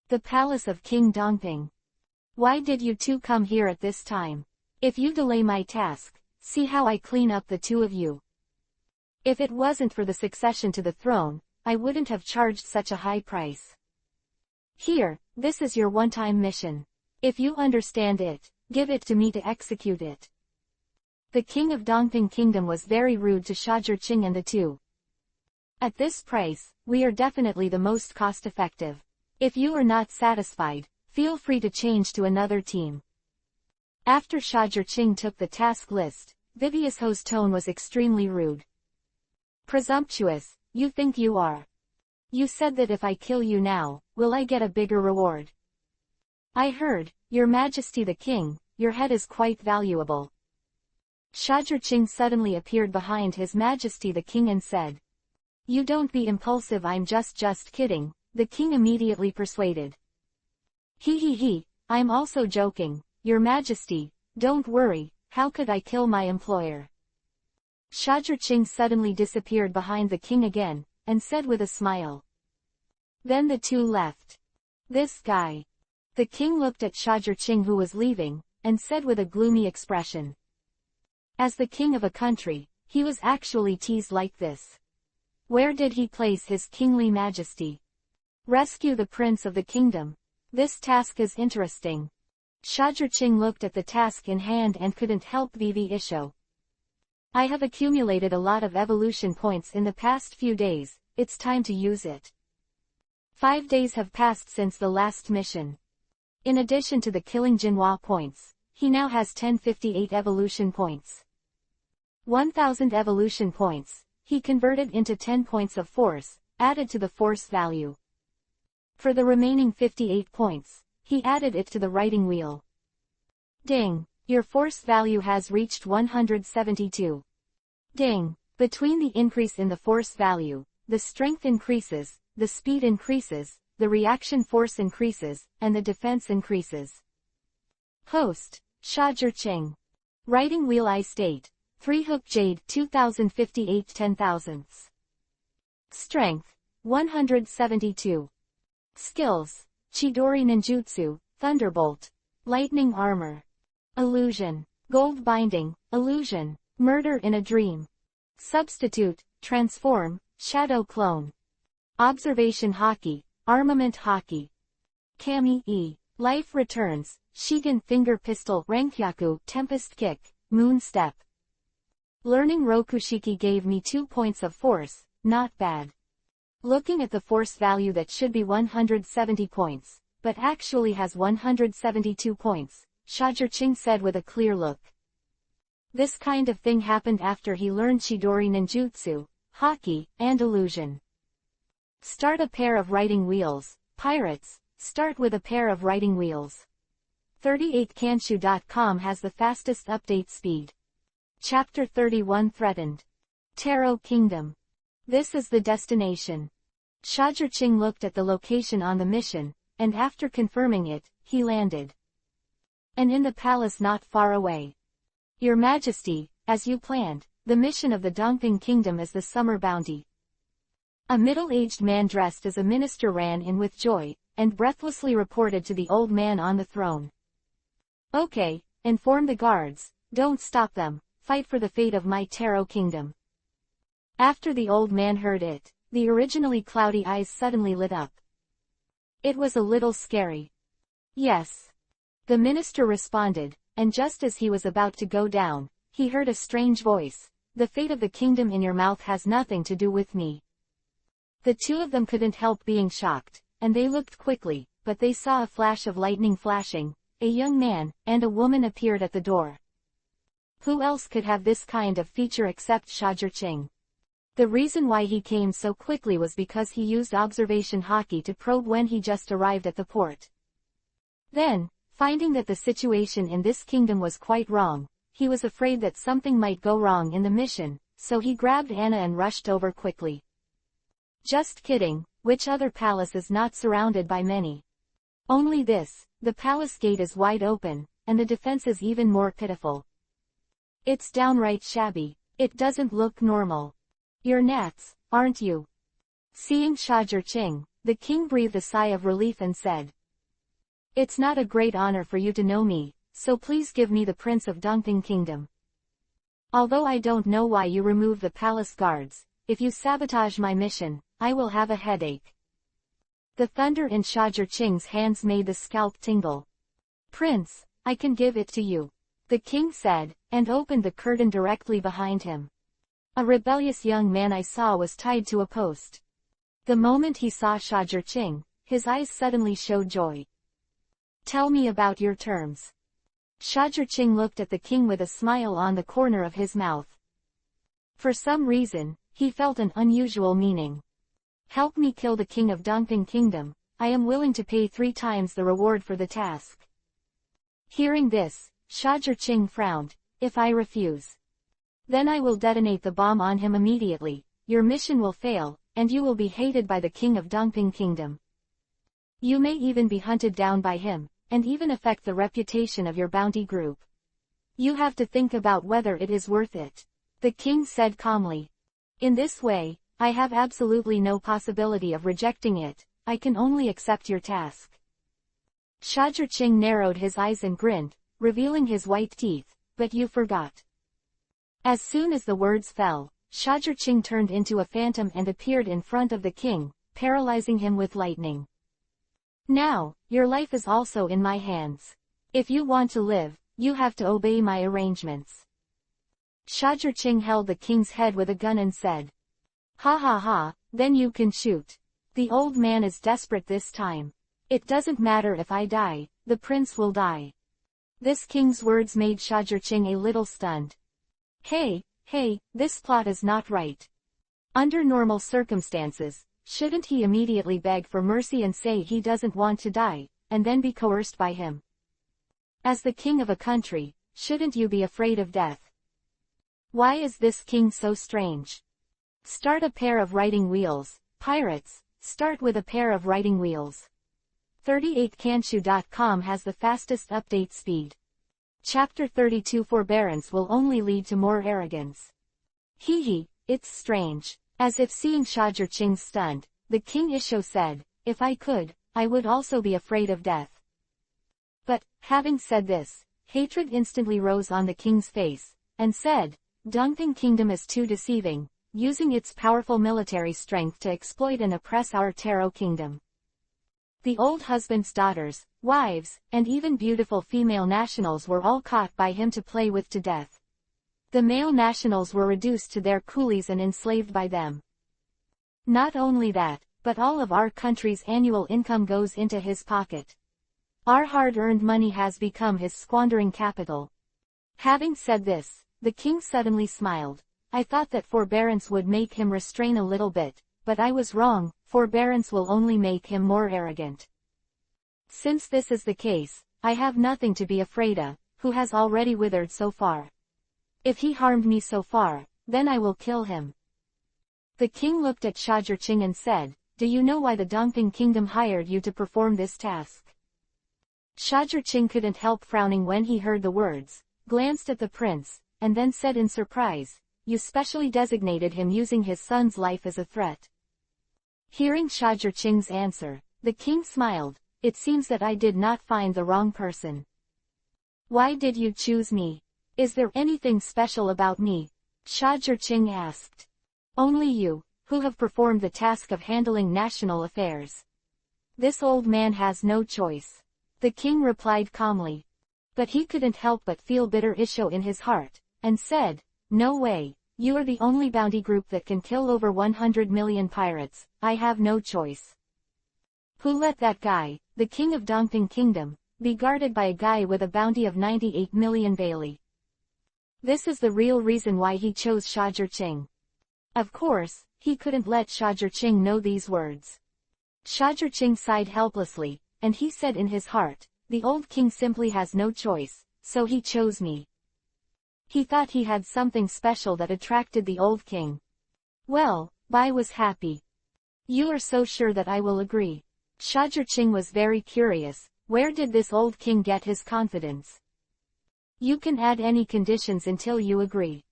The palace of King Dongping. Why did you two come here at this time? If you delay my task, see how I clean up the 2 of you. If it wasn't for the succession to the throne, I wouldn't have charged such a high price. Here, this is your one-time mission. If you understand it, give it to me to execute it. The king of Dongping Kingdom was very rude to Shajirching and the 2. At this price, we are definitely the most cost-effective. If you are not satisfied, feel free to change to another team. After Shajirching took the task list, Viviousho's tone was extremely rude. Presumptuous, you think you are. You said that if I kill you now, will I get a bigger reward? I heard, Your Majesty the King, your head is quite valuable. Shajirching suddenly appeared behind His Majesty the King and said. You don't be impulsive, I'm just kidding, the king immediately persuaded. He, I'm also joking, Your Majesty, don't worry, how could I kill my employer? Shajirqing suddenly disappeared behind the king again, and said with a smile. Then the two left. This guy. The king looked at Shajirqing who was leaving, and said with a gloomy expression. As the king of a country, he was actually teased like this. Where did he place his kingly majesty? Rescue the prince of the kingdom. This task is interesting. Shajirqing looked at the task in hand and couldn't help the issue. I have accumulated a lot of evolution points in the past few days, it's time to use it. 5 days have passed since the last mission. In addition to the killing Jinhua points, he now has 1058 evolution points. 1000 evolution points, he converted into 10 points of force, added to the force value. For the remaining 58 points, he added it to the writing wheel. Ding! Your force value has reached 172. Ding! Between the increase in the force value, the strength increases, the speed increases, the reaction force increases, and the defense increases. Host, Shajirqing. Writing wheel I state, 3 hook jade 2058 10,000. Strength, 172. Skills, Chidori Ninjutsu, Thunderbolt. Lightning Armor. Illusion. Gold Binding, Illusion. Murder in a Dream. Substitute, Transform, Shadow Clone. Observation Hockey, Armament Hockey. Kami E. Life Returns, Shigen Finger Pistol Renkyaku Tempest Kick, Moon Step. Learning Rokushiki gave me 2 points of force, not bad. Looking at the force value that should be 170 points, but actually has 172 points, Shajirqing said with a clear look. This kind of thing happened after he learned Chidori Ninjutsu, Hockey, and Illusion. Start a pair of writing wheels, pirates, start with a pair of writing wheels. 38kanshu.com has the fastest update speed. Chapter 31 Threatened. Taro Kingdom. This is the destination. Shajirqing looked at the location on the mission, and after confirming it, he landed. And in the palace not far away. Your Majesty, as you planned, the mission of the Dongping Kingdom is the summer bounty. A middle-aged man dressed as a minister ran in with joy, and breathlessly reported to the old man on the throne. Okay, inform the guards, don't stop them, fight for the fate of my Taro Kingdom. After the old man heard it, the originally cloudy eyes suddenly lit up. It was a little scary. Yes. The minister responded, and just as he was about to go down, he heard a strange voice. The fate of the kingdom in your mouth has nothing to do with me. The two of them couldn't help being shocked, and they looked quickly, but they saw a flash of lightning flashing, a young man, and a woman appeared at the door. Who else could have this kind of feature except Shajirqing? The reason why he came so quickly was because he used observation hockey to probe when he just arrived at the port. Then, finding that the situation in this kingdom was quite wrong, he was afraid that something might go wrong in the mission, so he grabbed Anna and rushed over quickly. Just kidding, which other palace is not surrounded by many? Only this, the palace gate is wide open, and the defense is even more pitiful. It's downright shabby, it doesn't look normal. You're Nats, aren't you? Seeing Shajirqing, the king breathed a sigh of relief and said. It's not a great honor for you to know me, so please give me the Prince of Dongping Kingdom. Although I don't know why you remove the palace guards, if you sabotage my mission, I will have a headache. The thunder in Shajirqing's hands made the scalp tingle. Prince, I can give it to you, the king said, and opened the curtain directly behind him. A rebellious young man I saw was tied to a post. The moment he saw Shajirqing, his eyes suddenly showed joy. Tell me about your terms. Shajirqing looked at the king with a smile on the corner of his mouth. For some reason, he felt an unusual meaning. Help me kill the king of Dongping Kingdom, I am willing to pay 3 times the reward for the task. Hearing this, Shajirqing frowned. If I refuse, then I will detonate the bomb on him immediately. your mission will fail, and you will be hated by the king of Dongping Kingdom. You may even be hunted down by him, and even affect the reputation of your bounty group. You have to think about whether it is worth it. The king said calmly. In this way, I have absolutely no possibility of rejecting it, I can only accept your task. Shazherqing narrowed his eyes and grinned, revealing his white teeth, but you forgot. As soon as the words fell, Shazherqing turned into a phantom and appeared in front of the king, paralyzing him with lightning. Now, your life is also in my hands. If you want to live, you have to obey my arrangements. Shazherqing held the king's head with a gun and said, "Ha ha ha, then you can shoot." The old man is desperate this time. It doesn't matter if I die, the prince will die. This king's words made Shazherqing a little stunned. Hey, this plot is not right. Under normal circumstances, shouldn't he immediately beg for mercy and say he doesn't want to die, and then be coerced by him? As the king of a country, shouldn't you be afraid of death? Why is this king so strange? Start a pair of writing wheels, pirates, start with a pair of writing wheels. 38kanshu.com has the fastest update speed. Chapter 32 Forbearance will only lead to more arrogance. Hee, it's strange. As if seeing Shazherqing stunned, the king Isho said, if I could, I would also be afraid of death. But, having said this, hatred instantly rose on the king's face, and said, Dongping Kingdom is too deceiving, using its powerful military strength to exploit and oppress our Taro Kingdom. The old husband's daughters, wives, and even beautiful female nationals were all caught by him to play with to death. The male nationals were reduced to their coolies and enslaved by them. Not only that, but all of our country's annual income goes into his pocket. Our hard-earned money has become his squandering capital. Having said this, the king suddenly smiled. I thought that forbearance would make him restrain a little bit, but I was wrong, forbearance will only make him more arrogant. Since this is the case, I have nothing to be afraid of, who has already withered so far. If he harmed me so far, then I will kill him. The king looked at Shazherqing and said, do you know why the Dongping Kingdom hired you to perform this task? Shazherqing couldn't help frowning when he heard the words, glanced at the prince, and then said in surprise, you specially designated him using his son's life as a threat. Hearing Shazherqing's answer, the king smiled, it seems that I did not find the wrong person. Why did you choose me? Is there anything special about me? Shazherqing asked. Only you, who have performed the task of handling national affairs. This old man has no choice. The king replied calmly. But he couldn't help but feel bitter issue in his heart, and said, no way, you are the only bounty group that can kill over 100 million pirates, I have no choice. Who let that guy, the king of Dongping Kingdom, be guarded by a guy with a bounty of 98 million Bailey? This is the real reason why he chose Shazherqing. Of course, he couldn't let Shazherqing know these words. Shazherqing sighed helplessly, and he said in his heart, the old king simply has no choice, so he chose me. He thought he had something special that attracted the old king. Well, Bai was happy. You are so sure that I will agree. Shazherqing was very curious, where did this old king get his confidence? You can add any conditions until you agree.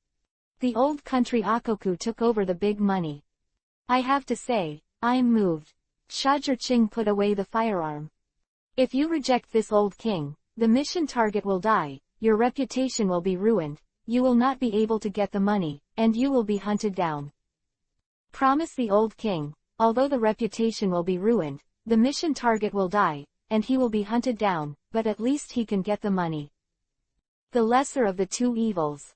The old country Akoku took over the big money. I have to say, I'm moved. Shazherqing put away the firearm. If you reject this old king, the mission target will die, your reputation will be ruined, you will not be able to get the money, and you will be hunted down. Promise the old king, although the reputation will be ruined, the mission target will die, and he will be hunted down, but at least he can get the money. The lesser of the two evils.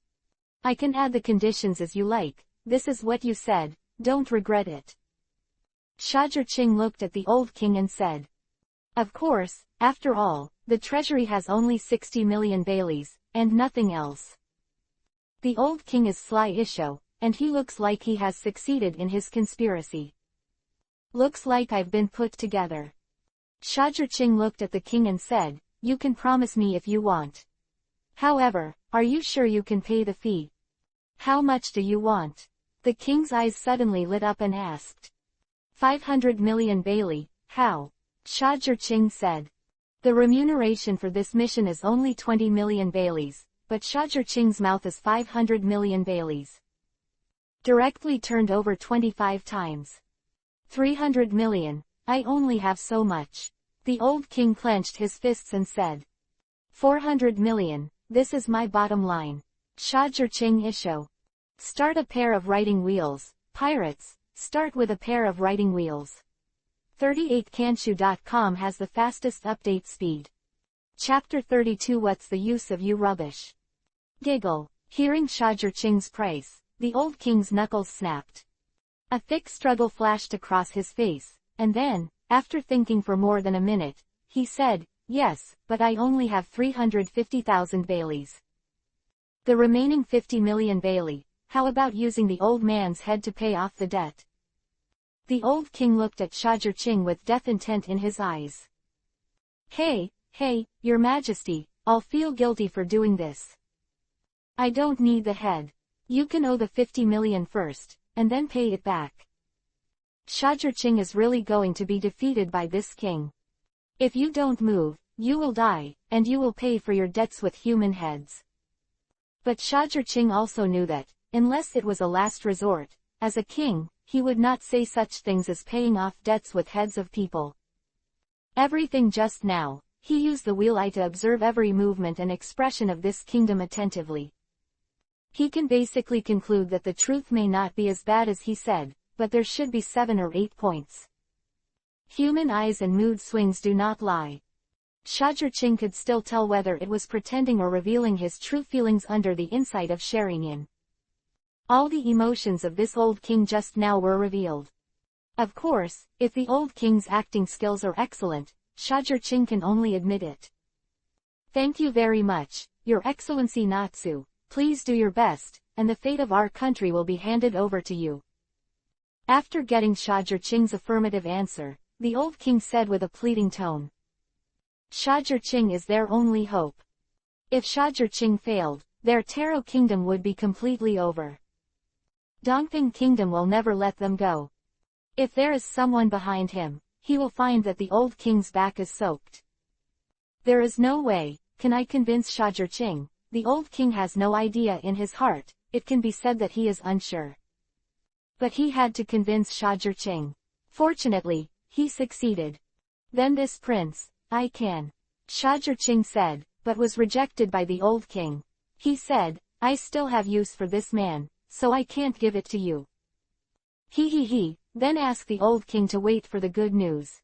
I can add the conditions as you like, this is what you said, don't regret it. Shazherqing looked at the old king and said. Of course, after all, the treasury has only 60 million Baileys, and nothing else. The old king is sly Isho, and he looks like he has succeeded in his conspiracy. Looks like I've been put together. Shazherqing looked at the king and said, you can promise me if you want. However, are you sure you can pay the fee? How much do you want? The king's eyes suddenly lit up and asked. 500 million Bailey, how? Sha Ching said. The remuneration for this mission is only 20 million Baileys, but Sha Ching's mouth is 500 million Baileys. Directly turned over 25 times. 300 million, I only have so much. The old king clenched his fists and said. 400 million, this is my bottom line. Sha Ching Isho. Start a pair of writing wheels, pirates, start with a pair of writing wheels. 38kanshu.com has the fastest update speed. Chapter 32 What's the use of you rubbish? Giggle. Hearing Sha Ching's price, the old king's knuckles snapped. A thick struggle flashed across his face, and then, after thinking for more than a minute, he said, yes, but I only have 350,000 Baileys. The remaining 50 million Bailey, how about using the old man's head to pay off the debt? The old king looked at Sha Ching with death intent in his eyes. Hey, your majesty, I'll feel guilty for doing this. I don't need the head. You can owe the 50 million first, and then pay it back. Sha Ching is really going to be defeated by this king. If you don't move, you will die, and you will pay for your debts with human heads. But Sha Ching also knew that, unless it was a last resort, as a king, he would not say such things as paying off debts with heads of people. Everything just now, he used the wheel eye to observe every movement and expression of this kingdom attentively. He can basically conclude that the truth may not be as bad as he said, but there should be 7 or 8 points. Human eyes and mood swings do not lie. Sha Ching could still tell whether it was pretending or revealing his true feelings under the insight of sharing in. All the emotions of this old king just now were revealed. Of course, if the old king's acting skills are excellent, Sha Ching can only admit it. Thank you very much, Your Excellency Natsu, please do your best, and the fate of our country will be handed over to you. After getting Sha Ching's affirmative answer, the old king said with a pleading tone. Sha Ching is their only hope. If Sha Ching failed, their Taro kingdom would be completely over. Dongping kingdom will never let them go. If there is someone behind him, he will find that the old king's back is soaked. There is no way, can I convince Sha Ching? The old king has no idea in his heart, it can be said that he is unsure. But he had to convince Sha Ching. Fortunately, he succeeded. Then this prince, I can. Sha Ching said, but was rejected by the old king. He said, I still have use for this man, so I can't give it to you. He, then asked the old king to wait for the good news.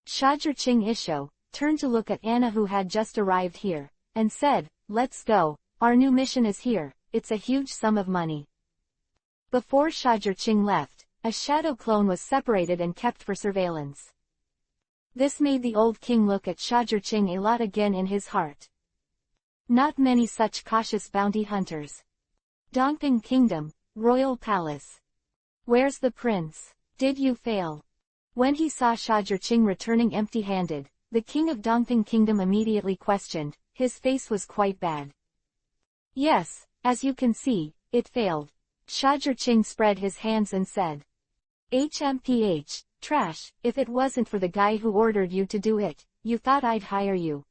Sha Ching Isho turned to look at Anna who had just arrived here, and said, let's go, our new mission is here, it's a huge sum of money. Before Sha Ching left, a shadow clone was separated and kept for surveillance. This made the old king look at Sha Ching a lot again in his heart. Not many such cautious bounty hunters. Dongping Kingdom, Royal Palace. Where's the prince? Did you fail? When he saw Sha Ching returning empty-handed, the king of Dongping Kingdom immediately questioned, his face was quite bad. Yes, as you can see, it failed. Sha Ching spread his hands and said. HMPH, trash, if it wasn't for the guy who ordered you to do it, you thought I'd hire you.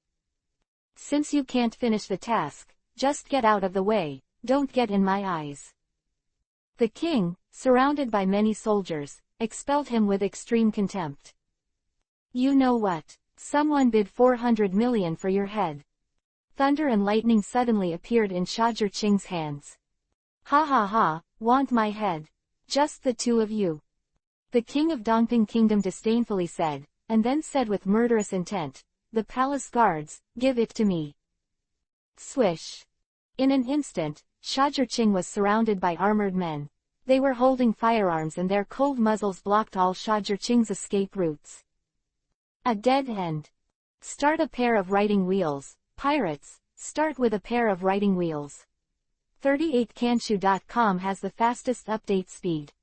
Since you can't finish the task, just get out of the way, don't get in my eyes. The king, surrounded by many soldiers, expelled him with extreme contempt. You know what? Someone bid 400 million for your head. Thunder and lightning suddenly appeared in Sha Ching's hands. Ha, want my head? Just the two of you. The king of Dongping Kingdom disdainfully said, and then said with murderous intent, the palace guards, give it to me. Swish. In an instant, Sha Ching was surrounded by armored men. They were holding firearms and their cold muzzles blocked all Sha Ching's escape routes. A dead end. Start a pair of riding wheels, pirates, start with a pair of riding wheels. 38kanshu.com has the fastest update speed.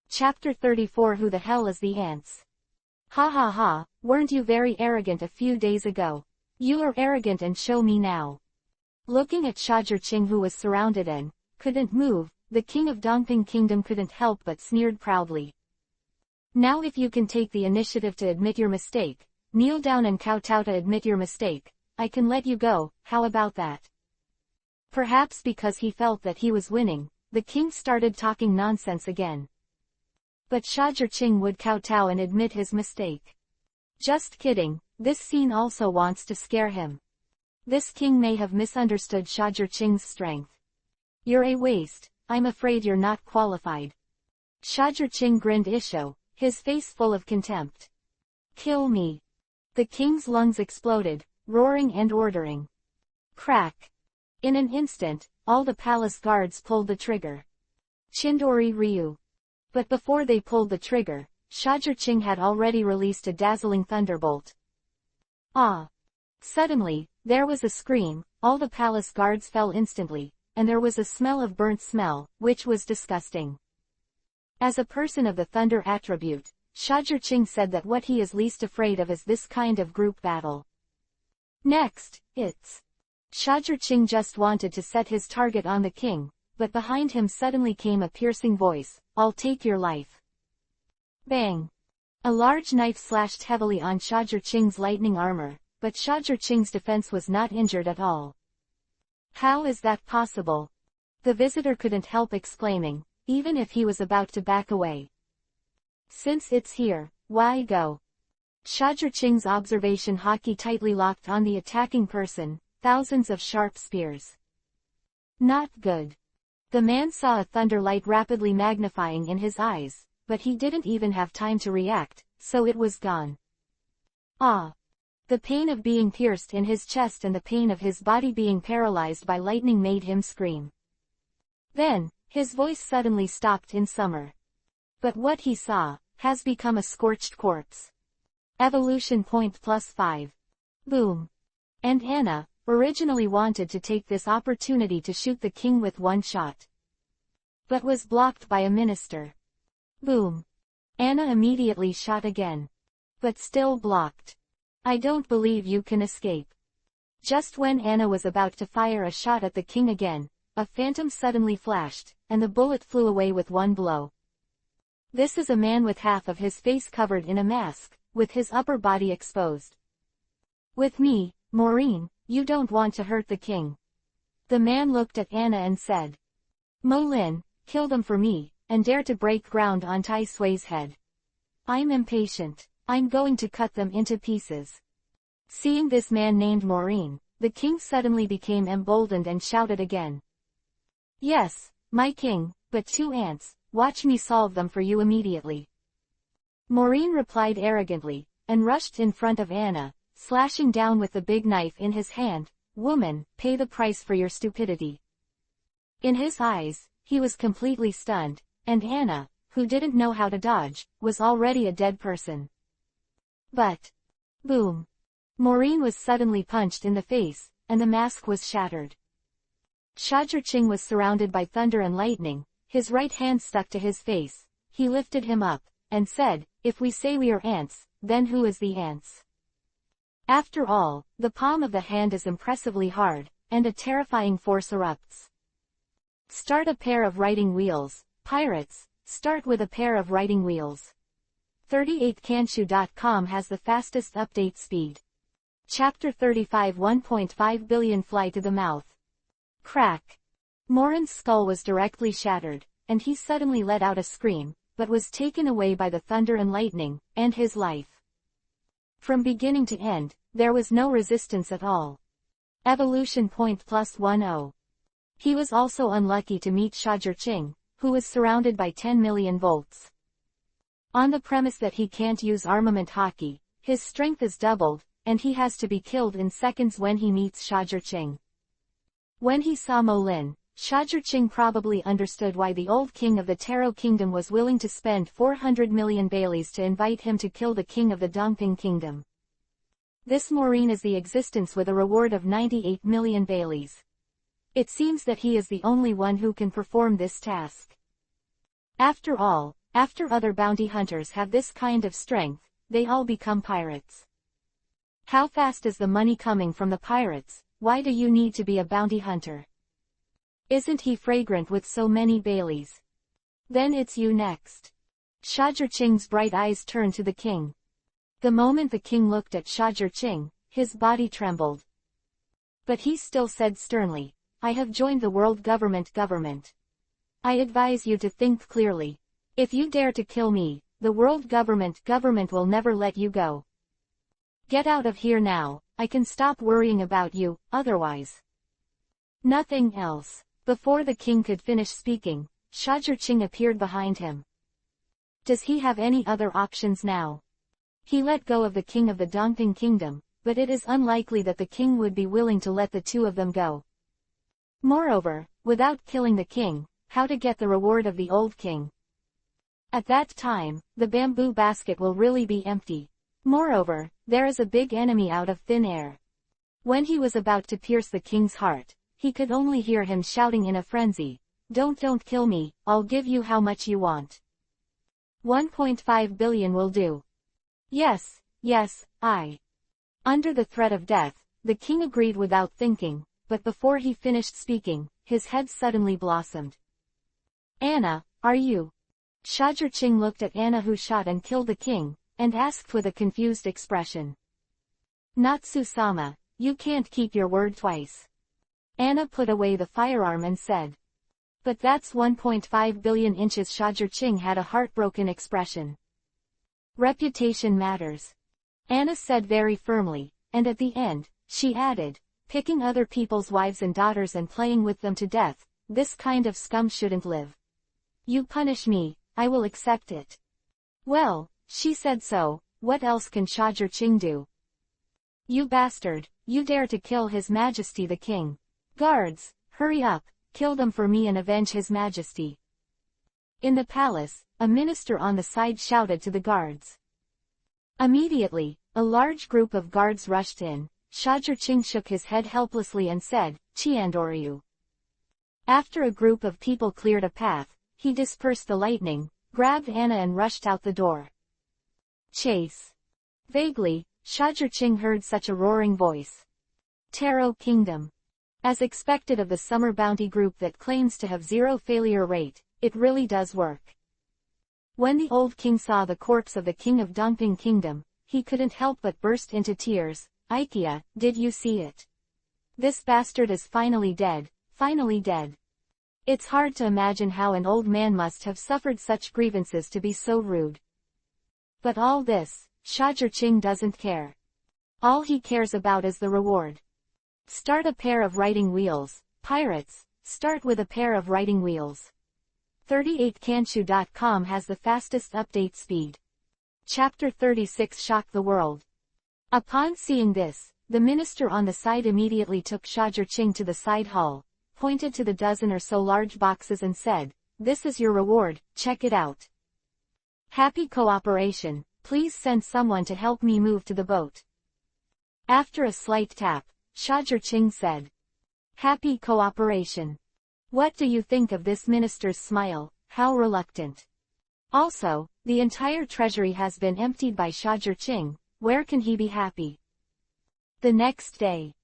Chapter 34 Who the hell is the ants? Ha, weren't you very arrogant a few days ago? You are arrogant and show me now. Looking at Sha Ching who was surrounded and couldn't move, the king of Dongping Kingdom couldn't help but sneered proudly. Now if you can take the initiative to admit your mistake, kneel down and kowtow to admit your mistake, I can let you go, how about that? Perhaps because he felt that he was winning, the king started talking nonsense again. But Sha Zhiqing would kowtow and admit his mistake. Just kidding, this scene also wants to scare him. This king may have misunderstood Sha Zhiqing's strength. You're a waste, I'm afraid you're not qualified. Sha Zhiqing grinned isho, his face full of contempt. Kill me. The king's lungs exploded, roaring and ordering. Crack. In an instant, all the palace guards pulled the trigger. Chindori Ryu. But before they pulled the trigger, Sha Zhiqing had already released a dazzling thunderbolt. Ah! Suddenly, there was a scream, all the palace guards fell instantly, and there was a smell of burnt smell, which was disgusting. As a person of the thunder attribute, Sha Zhiqing said that what he is least afraid of is this kind of group battle. Next, it's... Sha Zhiqing just wanted to set his target on the king, but behind him suddenly came a piercing voice, I'll take your life. Bang! A large knife slashed heavily on Sha Zhiqing's lightning armor, but Sha Zhiqing's defense was not injured at all. How is that possible? The visitor couldn't help exclaiming, even if he was about to back away. Since it's here, why go? Sha Zhiqing's observation haki tightly locked on the attacking person, thousands of sharp spears. Not good. The man saw a thunder light rapidly magnifying in his eyes, but he didn't even have time to react, so it was gone. Ah! The pain of being pierced in his chest and the pain of his body being paralyzed by lightning made him scream. Then, his voice suddenly stopped in summer. But what he saw has become a scorched corpse. Evolution point +5. Boom. And Anna originally wanted to take this opportunity to shoot the king with one shot, but was blocked by a minister. Boom. Anna immediately shot again, but still blocked. I don't believe you can escape. Just when Anna was about to fire a shot at the king again, a phantom suddenly flashed, and the bullet flew away with one blow. This is a man with half of his face covered in a mask, with his upper body exposed. With me, Maureen, you don't want to hurt the king. The man looked at Anna and said. Mo Lin, kill them for me, and dare to break ground on Tai Sui's head. I'm impatient. I'm going to cut them into pieces. Seeing this man named Maureen, the king suddenly became emboldened and shouted again. Yes, my king, but 2 ants, watch me solve them for you immediately. Maureen replied arrogantly, and rushed in front of Anna, slashing down with the big knife in his hand. Woman, pay the price for your stupidity. In his eyes, he was completely stunned, and Anna, who didn't know how to dodge, was already a dead person. But... boom! Maureen was suddenly punched in the face, and the mask was shattered. Sha Zhiqing was surrounded by thunder and lightning, his right hand stuck to his face. He lifted him up, and said, if we say we are ants, then who is the ants? After all, the palm of the hand is impressively hard, and a terrifying force erupts. Start a pair of riding wheels, pirates, start with a pair of riding wheels. 38kanshu.com has the fastest update speed. Chapter 35 1.5 billion fly to the mouth. Crack. Morin's skull was directly shattered, and he suddenly let out a scream, but was taken away by the thunder and lightning, and his life. From beginning to end, there was no resistance at all. Evolution point +10. He was also unlucky to meet Sha Zhiqing, who was surrounded by 10 million volts. On the premise that he can't use armament haki, his strength is doubled, and he has to be killed in seconds when he meets Sha Zhiqing. When he saw Mo Lin, Sha Zhiqing probably understood why the old king of the Taro Kingdom was willing to spend 400 million baileys to invite him to kill the king of the Dongping Kingdom. This Maureen is the existence with a reward of 98 million baileys. It seems that he is the only one who can perform this task. After all, after other bounty hunters have this kind of strength, they all become pirates. How fast is the money coming from the pirates? Why do you need to be a bounty hunter? Isn't he fragrant with so many Baileys? Then it's you next. Shajirching's bright eyes turned to the king. The moment the king looked at Shajirching, his body trembled. But he still said sternly, I have joined the world government. I advise you to think clearly. If you dare to kill me, the world government will never let you go. Get out of here now, I can stop worrying about you, otherwise. Nothing else. Before the king could finish speaking, Shajirching appeared behind him. Does he have any other options now? He let go of the king of the Dongping kingdom, but it is unlikely that the king would be willing to let the two of them go. Moreover, without killing the king, how to get the reward of the old king? At that time, the bamboo basket will really be empty. Moreover, there is a big enemy out of thin air. When he was about to pierce the king's heart, he could only hear him shouting in a frenzy, Don't kill me, I'll give you how much you want. 1.5 billion will do. Yes, I. Under the threat of death, the king agreed without thinking, but before he finished speaking, his head suddenly blossomed. Anna, are you? Shajirching looked at Anna who shot and killed the king, and asked with a confused expression. Natsu-sama, you can't keep your word twice. Anna put away the firearm and said. But that's 1.5 billion inches. Shajirching had a heartbroken expression. Reputation matters. Anna said very firmly, and at the end, she added, picking other people's wives and daughters and playing with them to death, this kind of scum shouldn't live. You punish me, I will accept it. Well, she said so, what else can Shajirching do? You bastard, you dare to kill His Majesty the King. Guards, hurry up, kill them for me and avenge His Majesty. In the palace, a minister on the side shouted to the guards. Immediately, a large group of guards rushed in. Shajirching shook his head helplessly and said, Chiandoryu. After a group of people cleared a path, he dispersed the lightning, grabbed Anna and rushed out the door. Chase. Vaguely, Shajirching heard such a roaring voice. Taro Kingdom. As expected of the summer bounty group that claims to have zero failure rate, it really does work. When the old king saw the corpse of the king of Dongping Kingdom, he couldn't help but burst into tears. Ikea, did you see it? This bastard is finally dead, finally dead. It's hard to imagine how an old man must have suffered such grievances to be so rude. But all this, Shajirching doesn't care. All he cares about is the reward. Start a pair of writing wheels, pirates, start with a pair of writing wheels. 38kanshu.com has the fastest update speed. Chapter 36 shocked the world. Upon seeing this, the minister on the side immediately took Shajirching to the side hall, pointed to the dozen or so large boxes and said, This is your reward, check it out. Happy cooperation, please send someone to help me move to the boat. After a slight tap, Shajirching said. Happy cooperation. What do you think of this minister's smile, how reluctant? Also, the entire treasury has been emptied by Shajirching, where can he be happy? The next day.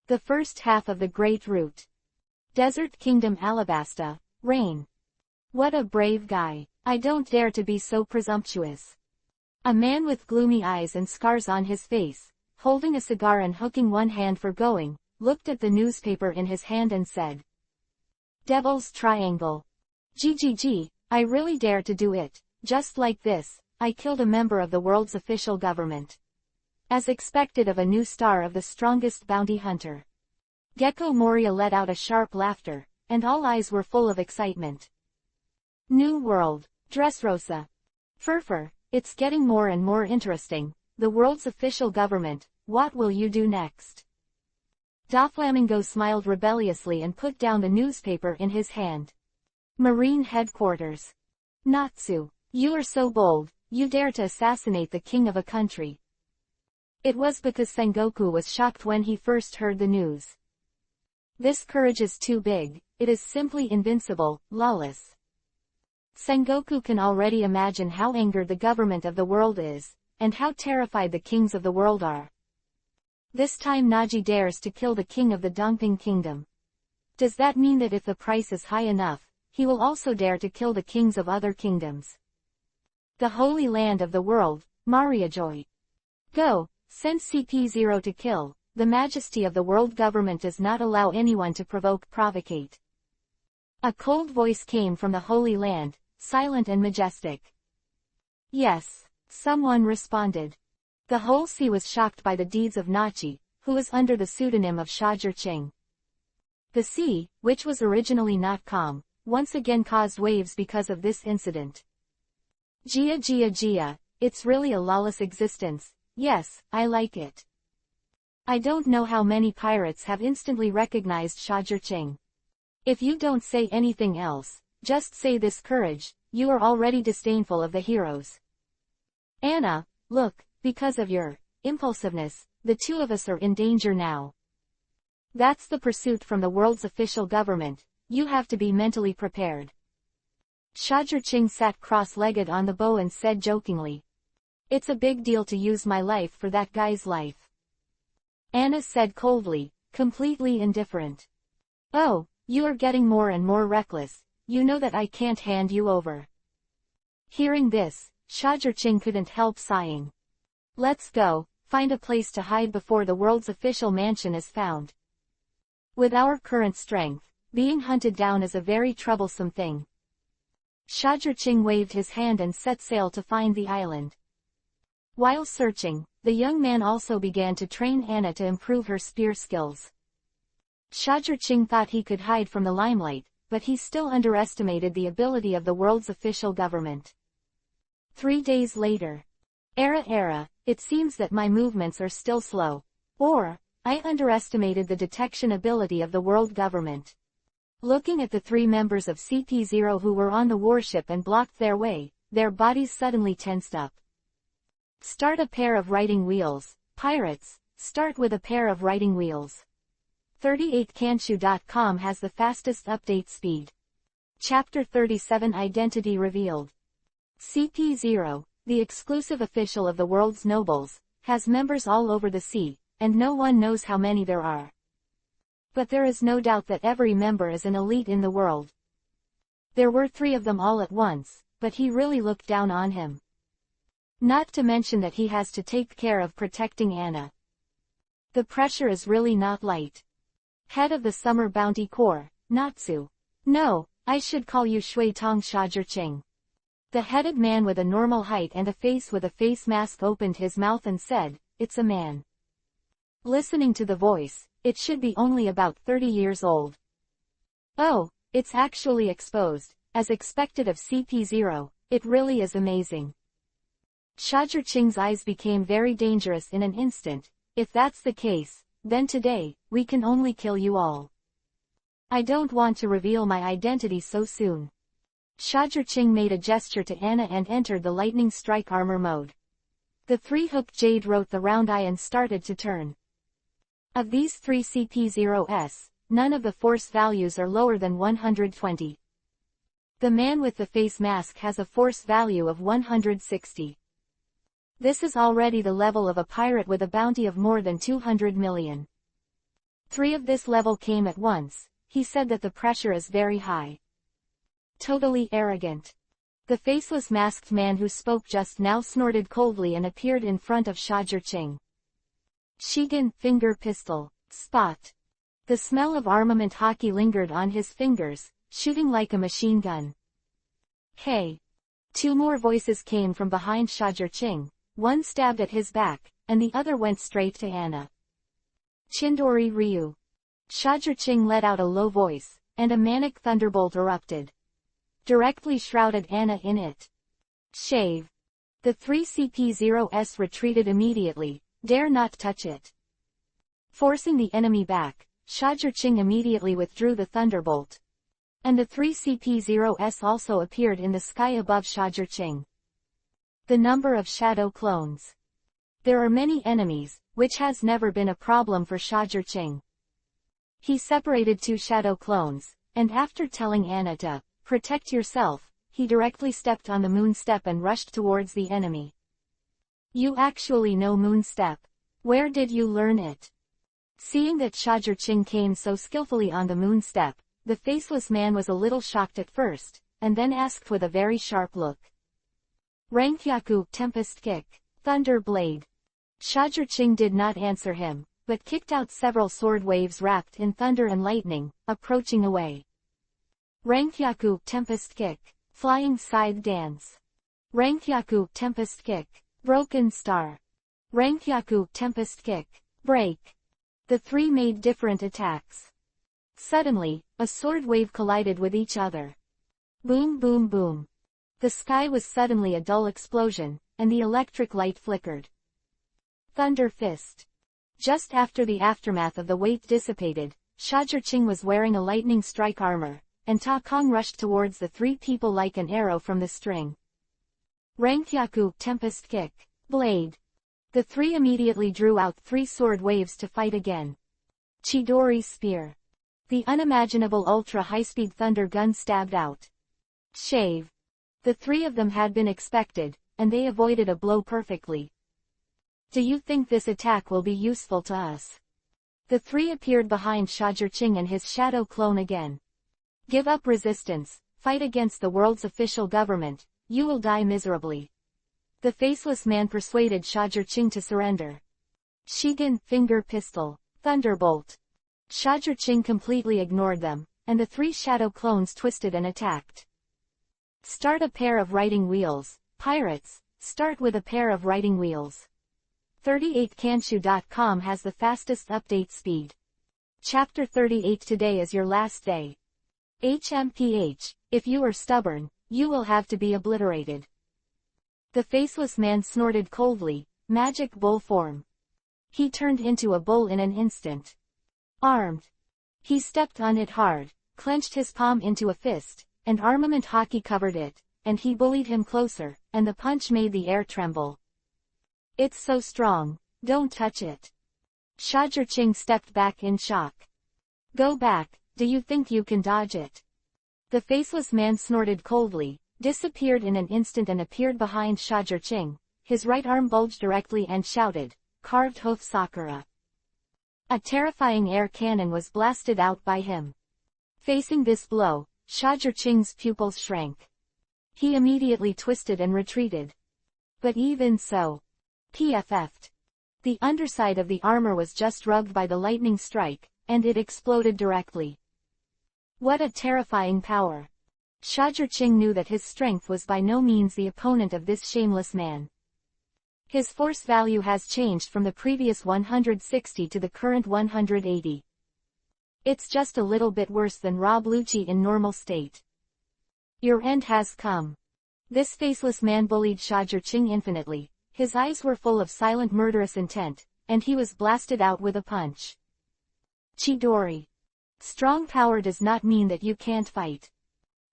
The first half of the Great Route. Desert Kingdom Alabasta, rain. What a brave guy, I don't dare to be so presumptuous. A man with gloomy eyes and scars on his face, holding a cigar and hooking one hand for going, looked at the newspaper in his hand and said. Devil's Triangle. GGG, I really dare to do it, just like this, I killed a member of the world's official government. As expected of a new star of the strongest bounty hunter. Gecko Moria let out a sharp laughter, and all eyes were full of excitement. New World, Dressrosa. Furfur, it's getting more and more interesting, the world's official government, what will you do next? Doflamingo smiled rebelliously and put down the newspaper in his hand. Marine Headquarters. Natsu, you are so bold, you dare to assassinate the king of a country. It was because Sengoku was shocked when he first heard the news. This courage is too big, it is simply invincible, lawless. Sengoku can already imagine how angered the government of the world is, and how terrified the kings of the world are. This time Naji dares to kill the king of the Dongping Kingdom. Does that mean that if the price is high enough, he will also dare to kill the kings of other kingdoms? The holy land of the world, Mariajoy. Go, send CP0 to kill. The majesty of the world government does not allow anyone to provocate. A cold voice came from the holy land, silent and majestic. Yes, someone responded. The whole sea was shocked by the deeds of Nachi, who was under the pseudonym of Shajirching. The sea, which was originally not calm, once again caused waves because of this incident. Gia, it's really a lawless existence. Yes, I like it. I don't know how many pirates have instantly recognized Shajirching. If you don't say anything else, just say this courage, you are already disdainful of the heroes. Anna, look, because of your impulsiveness, the two of us are in danger now. That's the pursuit from the world's official government, you have to be mentally prepared. Shajirching sat cross-legged on the bow and said jokingly. It's a big deal to use my life for that guy's life. Anna said coldly, completely indifferent. Oh, you are getting more and more reckless, you know that I can't hand you over. Hearing this, Shajirching couldn't help sighing. Let's go, find a place to hide before the world's official mansion is found. With our current strength, being hunted down is a very troublesome thing. Shajirching waved his hand and set sail to find the island. While searching, the young man also began to train Anna to improve her spear skills. Shajirching thought he could hide from the limelight, but he still underestimated the ability of the world's official government. 3 days later. Era, it seems that my movements are still slow. Or, I underestimated the detection ability of the world government. Looking at the 3 members of CP0 who were on the warship and blocked their way, their bodies suddenly tensed up. Start a pair of riding wheels, pirates, start with a pair of riding wheels. 38kanshu.com has the fastest update speed. Chapter 37 Identity Revealed. CP0, the exclusive official of the world's nobles, has members all over the sea, and no one knows how many there are. But there is no doubt that every member is an elite in the world. There were 3 of them all at once, but he really looked down on him. Not to mention that he has to take care of protecting Anna. The pressure is really not light. Head of the Summer Bounty Corps, Natsu. No, I should call you Shui Tong Shajirching. The headed man with a normal height and a face with a face mask opened his mouth and said, it's a man. Listening to the voice, it should be only about 30 years old. Oh, it's actually exposed, as expected of CP0, it really is amazing. Shajirching's eyes became very dangerous in an instant. If that's the case, then today, we can only kill you all. I don't want to reveal my identity so soon. Shajirching made a gesture to Anna and entered the lightning strike armor mode. The 3-hooked jade wrote the round eye and started to turn. Of these 3 CP0s, none of the force values are lower than 120. The man with the face mask has a force value of 160. This is already the level of a pirate with a bounty of more than 200 million. 3 of this level came at once. He said that the pressure is very high. Totally arrogant. The faceless masked man who spoke just now snorted coldly and appeared in front of Shajirching. Shigen, finger pistol, spot. The smell of armament hockey lingered on his fingers, shooting like a machine gun. Hey! 2 more voices came from behind Shajirching. One stabbed at his back, and the other went straight to Anna. Chindori Ryu. Shajirching let out a low voice, and a manic thunderbolt erupted. Directly shrouded Anna in it. Shave. The 3 CP0s retreated immediately, dare not touch it. Forcing the enemy back, Shajirching immediately withdrew the thunderbolt. And the 3 CP0s also appeared in the sky above Shajirching. The number of shadow clones. There are many enemies, which has never been a problem for Shajirching. He separated 2 shadow clones, and after telling Anna to protect yourself, he directly stepped on the moon step and rushed towards the enemy. You actually know moon step. Where did you learn it? Seeing that Shajir came so skillfully on the moon step, the faceless man was a little shocked at first, and then asked with a very sharp look. Rankyaku, Tempest Kick, Thunder Blade. Shajir did not answer him, but kicked out several sword waves wrapped in thunder and lightning, approaching away. Rankyaku, Tempest Kick, Flying Scythe Dance. Rankyaku, Tempest Kick, Broken Star. Rankyaku, Tempest Kick, Break. The three made different attacks. Suddenly, a sword wave collided with each other. Boom boom boom. The sky was suddenly a dull explosion, and the electric light flickered. Thunder Fist. Just after the aftermath of the weight dissipated, Shajir was wearing a lightning strike armor, and Ta Kong rushed towards the three people like an arrow from the string. Rankyaku, Tempest Kick, Blade. The three immediately drew out three sword waves to fight again. Chidori Spear. The unimaginable ultra-high-speed thunder gun stabbed out. Shave. The three of them had been expected, and they avoided a blow perfectly. Do you think this attack will be useful to us? The three appeared behind Shajir and his shadow clone again. Give up resistance, fight against the world's official government, you will die miserably. The faceless man persuaded Shajir to surrender. Shigen, Finger Pistol, Thunderbolt. Shajir completely ignored them, and the three shadow clones twisted and attacked. Start a pair of riding wheels, pirates, start with a pair of riding wheels. 38kanshu.com has the fastest update speed. Chapter 38. Today is your last day. HMPH, if you are stubborn, you will have to be obliterated. The faceless man snorted coldly, magic bull form. He turned into a bull in an instant. Armed. He stepped on it hard, clenched his palm into a fist, and armament hockey covered it, and he bullied him closer, and the punch made the air tremble. It's so strong, don't touch it. Shajir stepped back in shock. Go back, do you think you can dodge it? The faceless man snorted coldly, disappeared in an instant and appeared behind Shajir. His right arm bulged directly and shouted, Carved Hoof Sakura. A terrifying air cannon was blasted out by him. Facing this blow, Shajir pupils shrank. He immediately twisted and retreated. But even so, PFF'd. The underside of the armor was just rubbed by the lightning strike, and it exploded directly. What a terrifying power. Shajir knew that his strength was by no means the opponent of this shameless man. His force value has changed from the previous 160 to the current 180. It's just a little bit worse than Rob Lucci in normal state. Your end has come. This faceless man bullied Shajir infinitely, his eyes were full of silent murderous intent, and he was blasted out with a punch. Chidori. Strong power does not mean that you can't fight.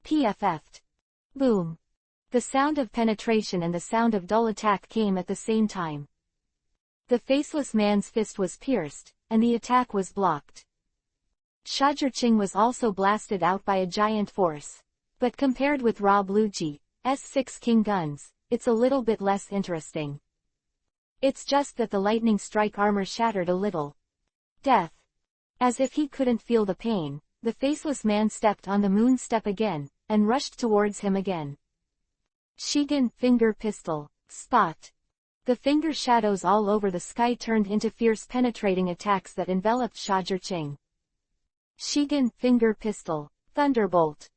PFF'd. Boom. The sound of penetration and the sound of dull attack came at the same time. The faceless man's fist was pierced, and the attack was blocked. Shajir was also blasted out by a giant force. But compared with Rob Lucci's 6 King guns, it's a little bit less interesting. It's just that the lightning strike armor shattered a little. Death. As if he couldn't feel the pain, the faceless man stepped on the moon step again, and rushed towards him again. Shigen, Finger Pistol, Spot. The finger shadows all over the sky turned into fierce penetrating attacks that enveloped Shajir. Shigen, Finger Pistol, Thunderbolt.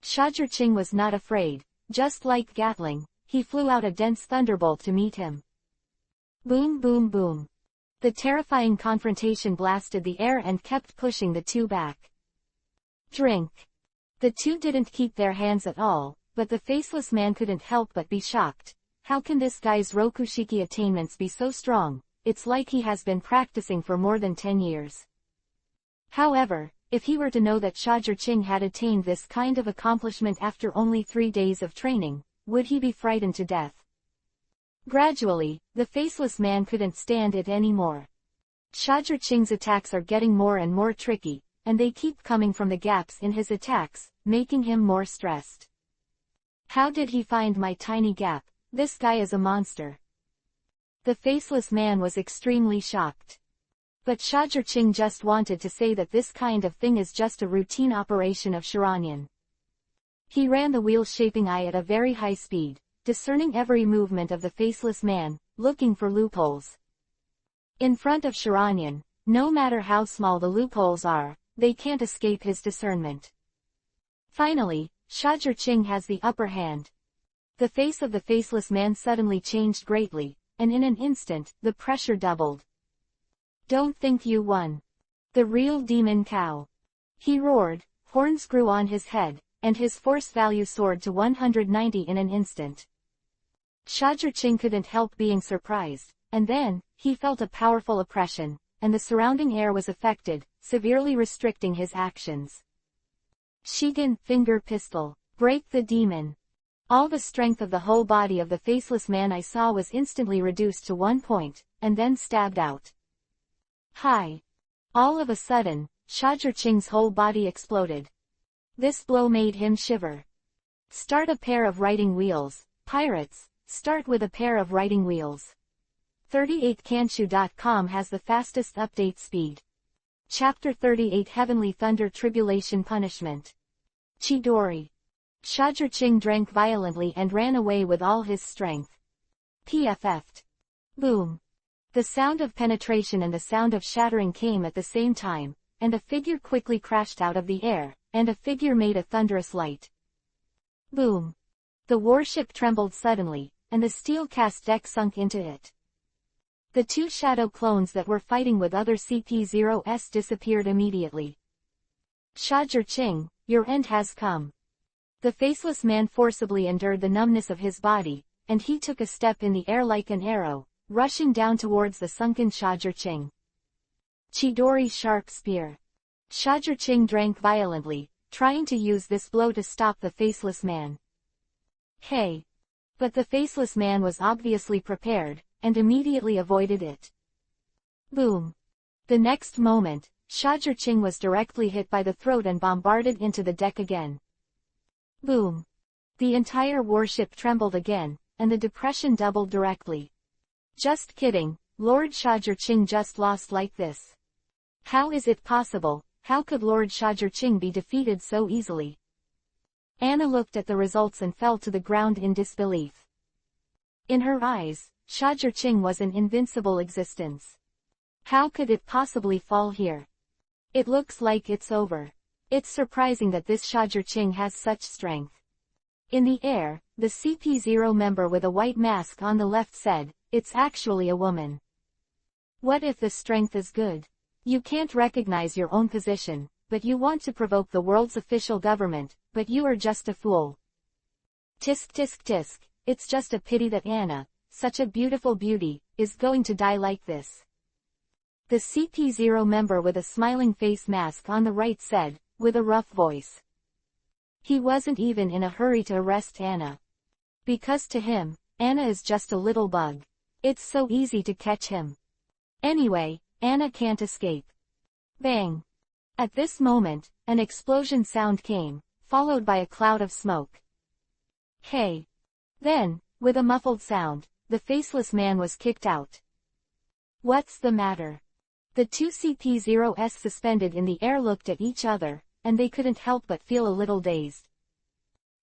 Shajir was not afraid. Just like Gatling, he flew out a dense thunderbolt to meet him. Boom boom boom. The terrifying confrontation blasted the air and kept pushing the two back. Drink. The two didn't keep their hands at all, but the faceless man couldn't help but be shocked. How can this guy's Rokushiki attainments be so strong? It's like he has been practicing for more than 10 years. However, if he were to know that Shajir had attained this kind of accomplishment after only 3 days of training, would he be frightened to death? Gradually, the faceless man couldn't stand it anymore. Shajir attacks are getting more and more tricky, and they keep coming from the gaps in his attacks, making him more stressed. How did he find my tiny gap? This guy is a monster. The faceless man was extremely shocked. But Shajirching just wanted to say that this kind of thing is just a routine operation of Shiranyan. He ran the wheel-shaping eye at a very high speed, discerning every movement of the faceless man, looking for loopholes. In front of Shiranyan, no matter how small the loopholes are, they can't escape his discernment. Finally, Shajirching has the upper hand. The face of the faceless man suddenly changed greatly, and in an instant, the pressure doubled. "Don't think you won. The real demon cow." He roared, horns grew on his head, and his force value soared to 190 in an instant. Shajirching couldn't help being surprised, and then, he felt a powerful oppression, and the surrounding air was affected, severely restricting his actions. Shigen, finger pistol, break the demon. All the strength of the whole body of the faceless man I saw was instantly reduced to 1 point, and then stabbed out. Hi! All of a sudden, Shajirching's whole body exploded. This blow made him shiver. Start a pair of riding wheels, pirates, start with a pair of riding wheels. 38kanshu.com has the fastest update speed. Chapter 38 Heavenly Thunder Tribulation Punishment. Chidori. Shajirching drank violently and ran away with all his strength. PFF'd. Boom. The sound of penetration and the sound of shattering came at the same time, and a figure quickly crashed out of the air, and a figure made a thunderous light. Boom. The warship trembled suddenly, and the steel cast deck sunk into it. The two shadow clones that were fighting with other CP0s disappeared immediately. Shajirching, your end has come. The faceless man forcibly endured the numbness of his body, and he took a step in the air like an arrow, rushing down towards the sunken Shajirching. Chidori's sharp spear. Shajirching drank violently, trying to use this blow to stop the faceless man. Hey! But the faceless man was obviously prepared, and immediately avoided it. Boom! The next moment, Shajirching was directly hit by the throat and bombarded into the deck again. Boom! The entire warship trembled again, and the depression doubled directly. Just kidding, Lord Shajirching just lost like this. How is it possible? How could Lord Shajirching be defeated so easily? Anna looked at the results and fell to the ground in disbelief. In her eyes, Shajirching was an invincible existence. How could it possibly fall here? It looks like it's over. It's surprising that this Shajirching has such strength. In the air, the CP0 member with a white mask on the left said, "It's actually a woman." What if the strength is good? You can't recognize your own position, but you want to provoke the world's official government, but you are just a fool. Tisk tisk tisk, it's just a pity that Anna, such a beautiful beauty, is going to die like this. The CP0 member with a smiling face mask on the right said, with a rough voice. He wasn't even in a hurry to arrest Anna. Because to him, Anna is just a little bug. It's so easy to catch him. Anyway, Anna can't escape. Bang! At this moment, an explosion sound came, followed by a cloud of smoke. Hey! Then, with a muffled sound, the faceless man was kicked out. What's the matter? The two CP0s suspended in the air looked at each other, and they couldn't help but feel a little dazed.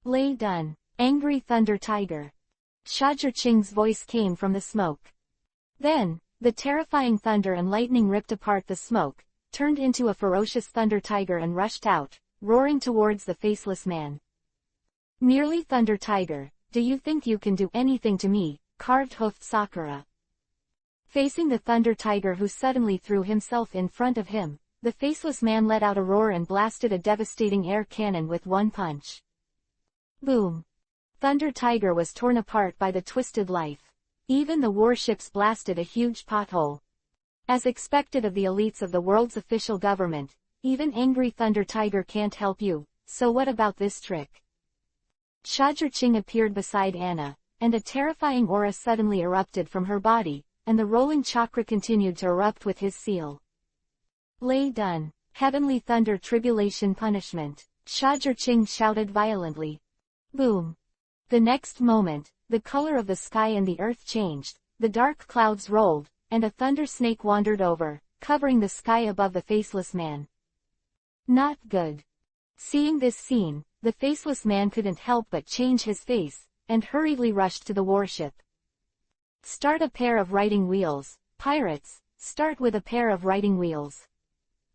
Lay done, angry thunder tiger. Shajirching's voice came from the smoke. Then, the terrifying thunder and lightning ripped apart the smoke, turned into a ferocious thunder tiger and rushed out, roaring towards the faceless man. Nearly thunder tiger, do you think you can do anything to me, carved-hoofed Sakura? Facing the thunder tiger who suddenly threw himself in front of him, the faceless man let out a roar and blasted a devastating air cannon with one punch. Boom! Thunder tiger was torn apart by the twisted life. Even the warships blasted a huge pothole. As expected of the elites of the world's official government, even angry thunder tiger can't help you, so what about this trick? Shajirching appeared beside Anna, and a terrifying aura suddenly erupted from her body, and the rolling chakra continued to erupt with his seal. Lay done, heavenly thunder tribulation punishment, Shajirching shouted violently. Boom! The next moment, the color of the sky and the earth changed, the dark clouds rolled, and a thunder snake wandered over, covering the sky above the faceless man. Not good. Seeing this scene, the faceless man couldn't help but change his face, and hurriedly rushed to the warship. Start a pair of riding wheels, pirates, start with a pair of riding wheels.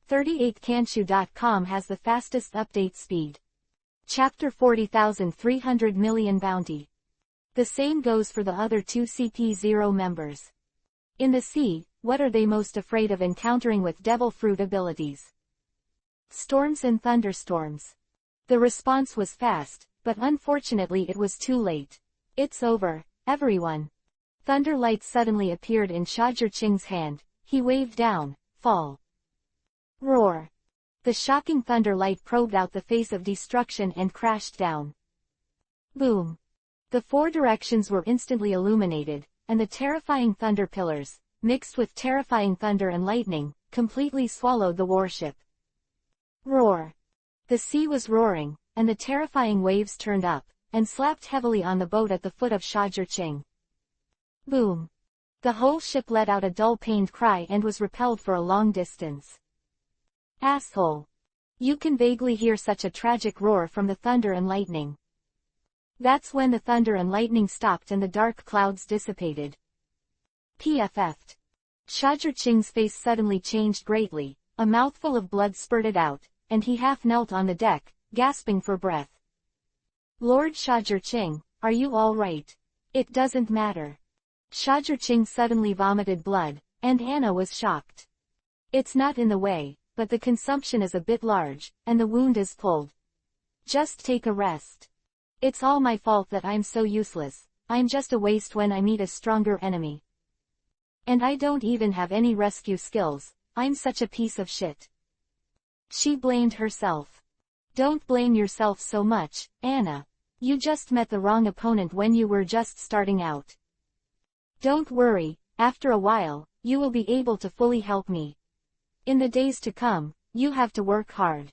38kanshu.com has the fastest update speed. Chapter 40,300 million bounty. The same goes for the other two CP0 members. In the sea, what are they most afraid of encountering with devil fruit abilities? Storms and thunderstorms. The response was fast, but unfortunately it was too late. It's over, everyone. Thunder light suddenly appeared in Shajirching's hand. He waved down, fall. Roar. The shocking thunder light probed out the face of destruction and crashed down. Boom. The four directions were instantly illuminated, and the terrifying thunder pillars, mixed with terrifying thunder and lightning, completely swallowed the warship. Roar. The sea was roaring, and the terrifying waves turned up, and slapped heavily on the boat at the foot of Shajirching. Boom. The whole ship let out a dull pained cry and was repelled for a long distance. Asshole. You can vaguely hear such a tragic roar from the thunder and lightning. That's when the thunder and lightning stopped and the dark clouds dissipated. PFF'd. Shajirching's face suddenly changed greatly, a mouthful of blood spurted out, and he half knelt on the deck, gasping for breath. Lord Shajirching, are you all right? It doesn't matter. Shajirching suddenly vomited blood, and Anna was shocked. It's not in the way, but the consumption is a bit large, and the wound is pulled. Just take a rest. It's all my fault that I'm so useless. I'm just a waste when I meet a stronger enemy. And I don't even have any rescue skills. I'm such a piece of shit. She blamed herself. Don't blame yourself so much, Anna. You just met the wrong opponent when you were just starting out. Don't worry, after a while, you will be able to fully help me. In the days to come, you have to work hard.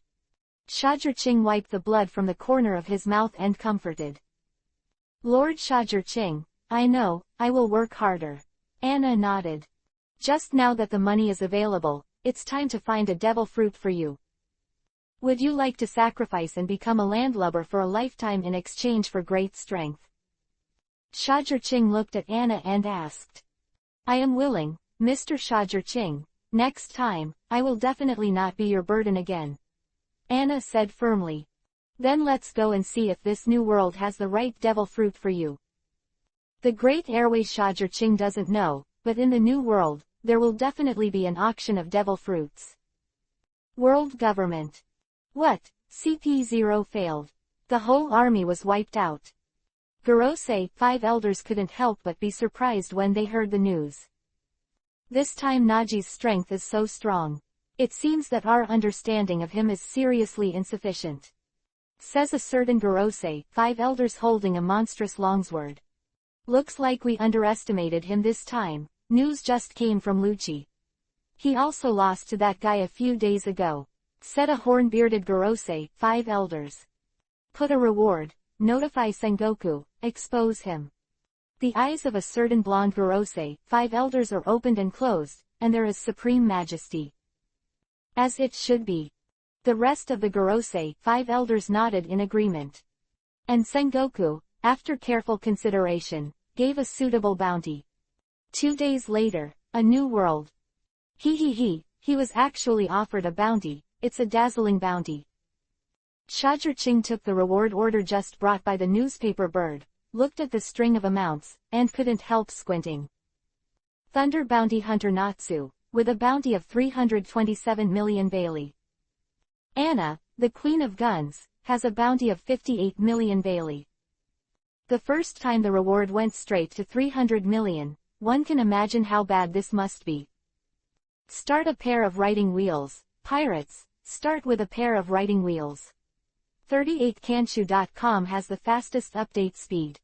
Shajirching wiped the blood from the corner of his mouth and comforted. Lord Shajirching, I know, I will work harder. Anna nodded. Just now that the money is available, it's time to find a devil fruit for you. Would you like to sacrifice and become a landlubber for a lifetime in exchange for great strength? Shajirching looked at Anna and asked. I am willing, Mr. Shajirching. Next time, I will definitely not be your burden again. Anna said firmly. Then let's go and see if this new world has the right devil fruit for you. The Great Airway Shajirching doesn't know, but in the new world, there will definitely be an auction of devil fruits. World government. What? CP0 failed. The whole army was wiped out. Gorosei, 5 elders couldn't help but be surprised when they heard the news. This time Naji's strength is so strong. It seems that our understanding of him is seriously insufficient. Says a certain Gorosei, 5 elders holding a monstrous longsword. Looks like we underestimated him this time. News just came from Lucci. He also lost to that guy a few days ago. Said a horn-bearded Gorosei, 5 elders. Put a reward, notify Sengoku, expose him. The eyes of a certain blonde Gorosei, 5 elders are opened and closed, and there is supreme majesty. As it should be. The rest of the Gorosei, 5 elders nodded in agreement. And Sengoku, after careful consideration, gave a suitable bounty. 2 days later, a new world. He was actually offered a bounty. It's a dazzling bounty. Shajirching took the reward order just brought by the newspaper bird, looked at the string of amounts, and couldn't help squinting. Thunder Bounty Hunter Natsu, with a bounty of 327 million Bailey. Anna, the Queen of Guns, has a bounty of 58 million Bailey. The first time the reward went straight to 300 million, one can imagine how bad this must be. Start a pair of riding wheels, pirates, start with a pair of riding wheels. 38kanshu.com has the fastest update speed.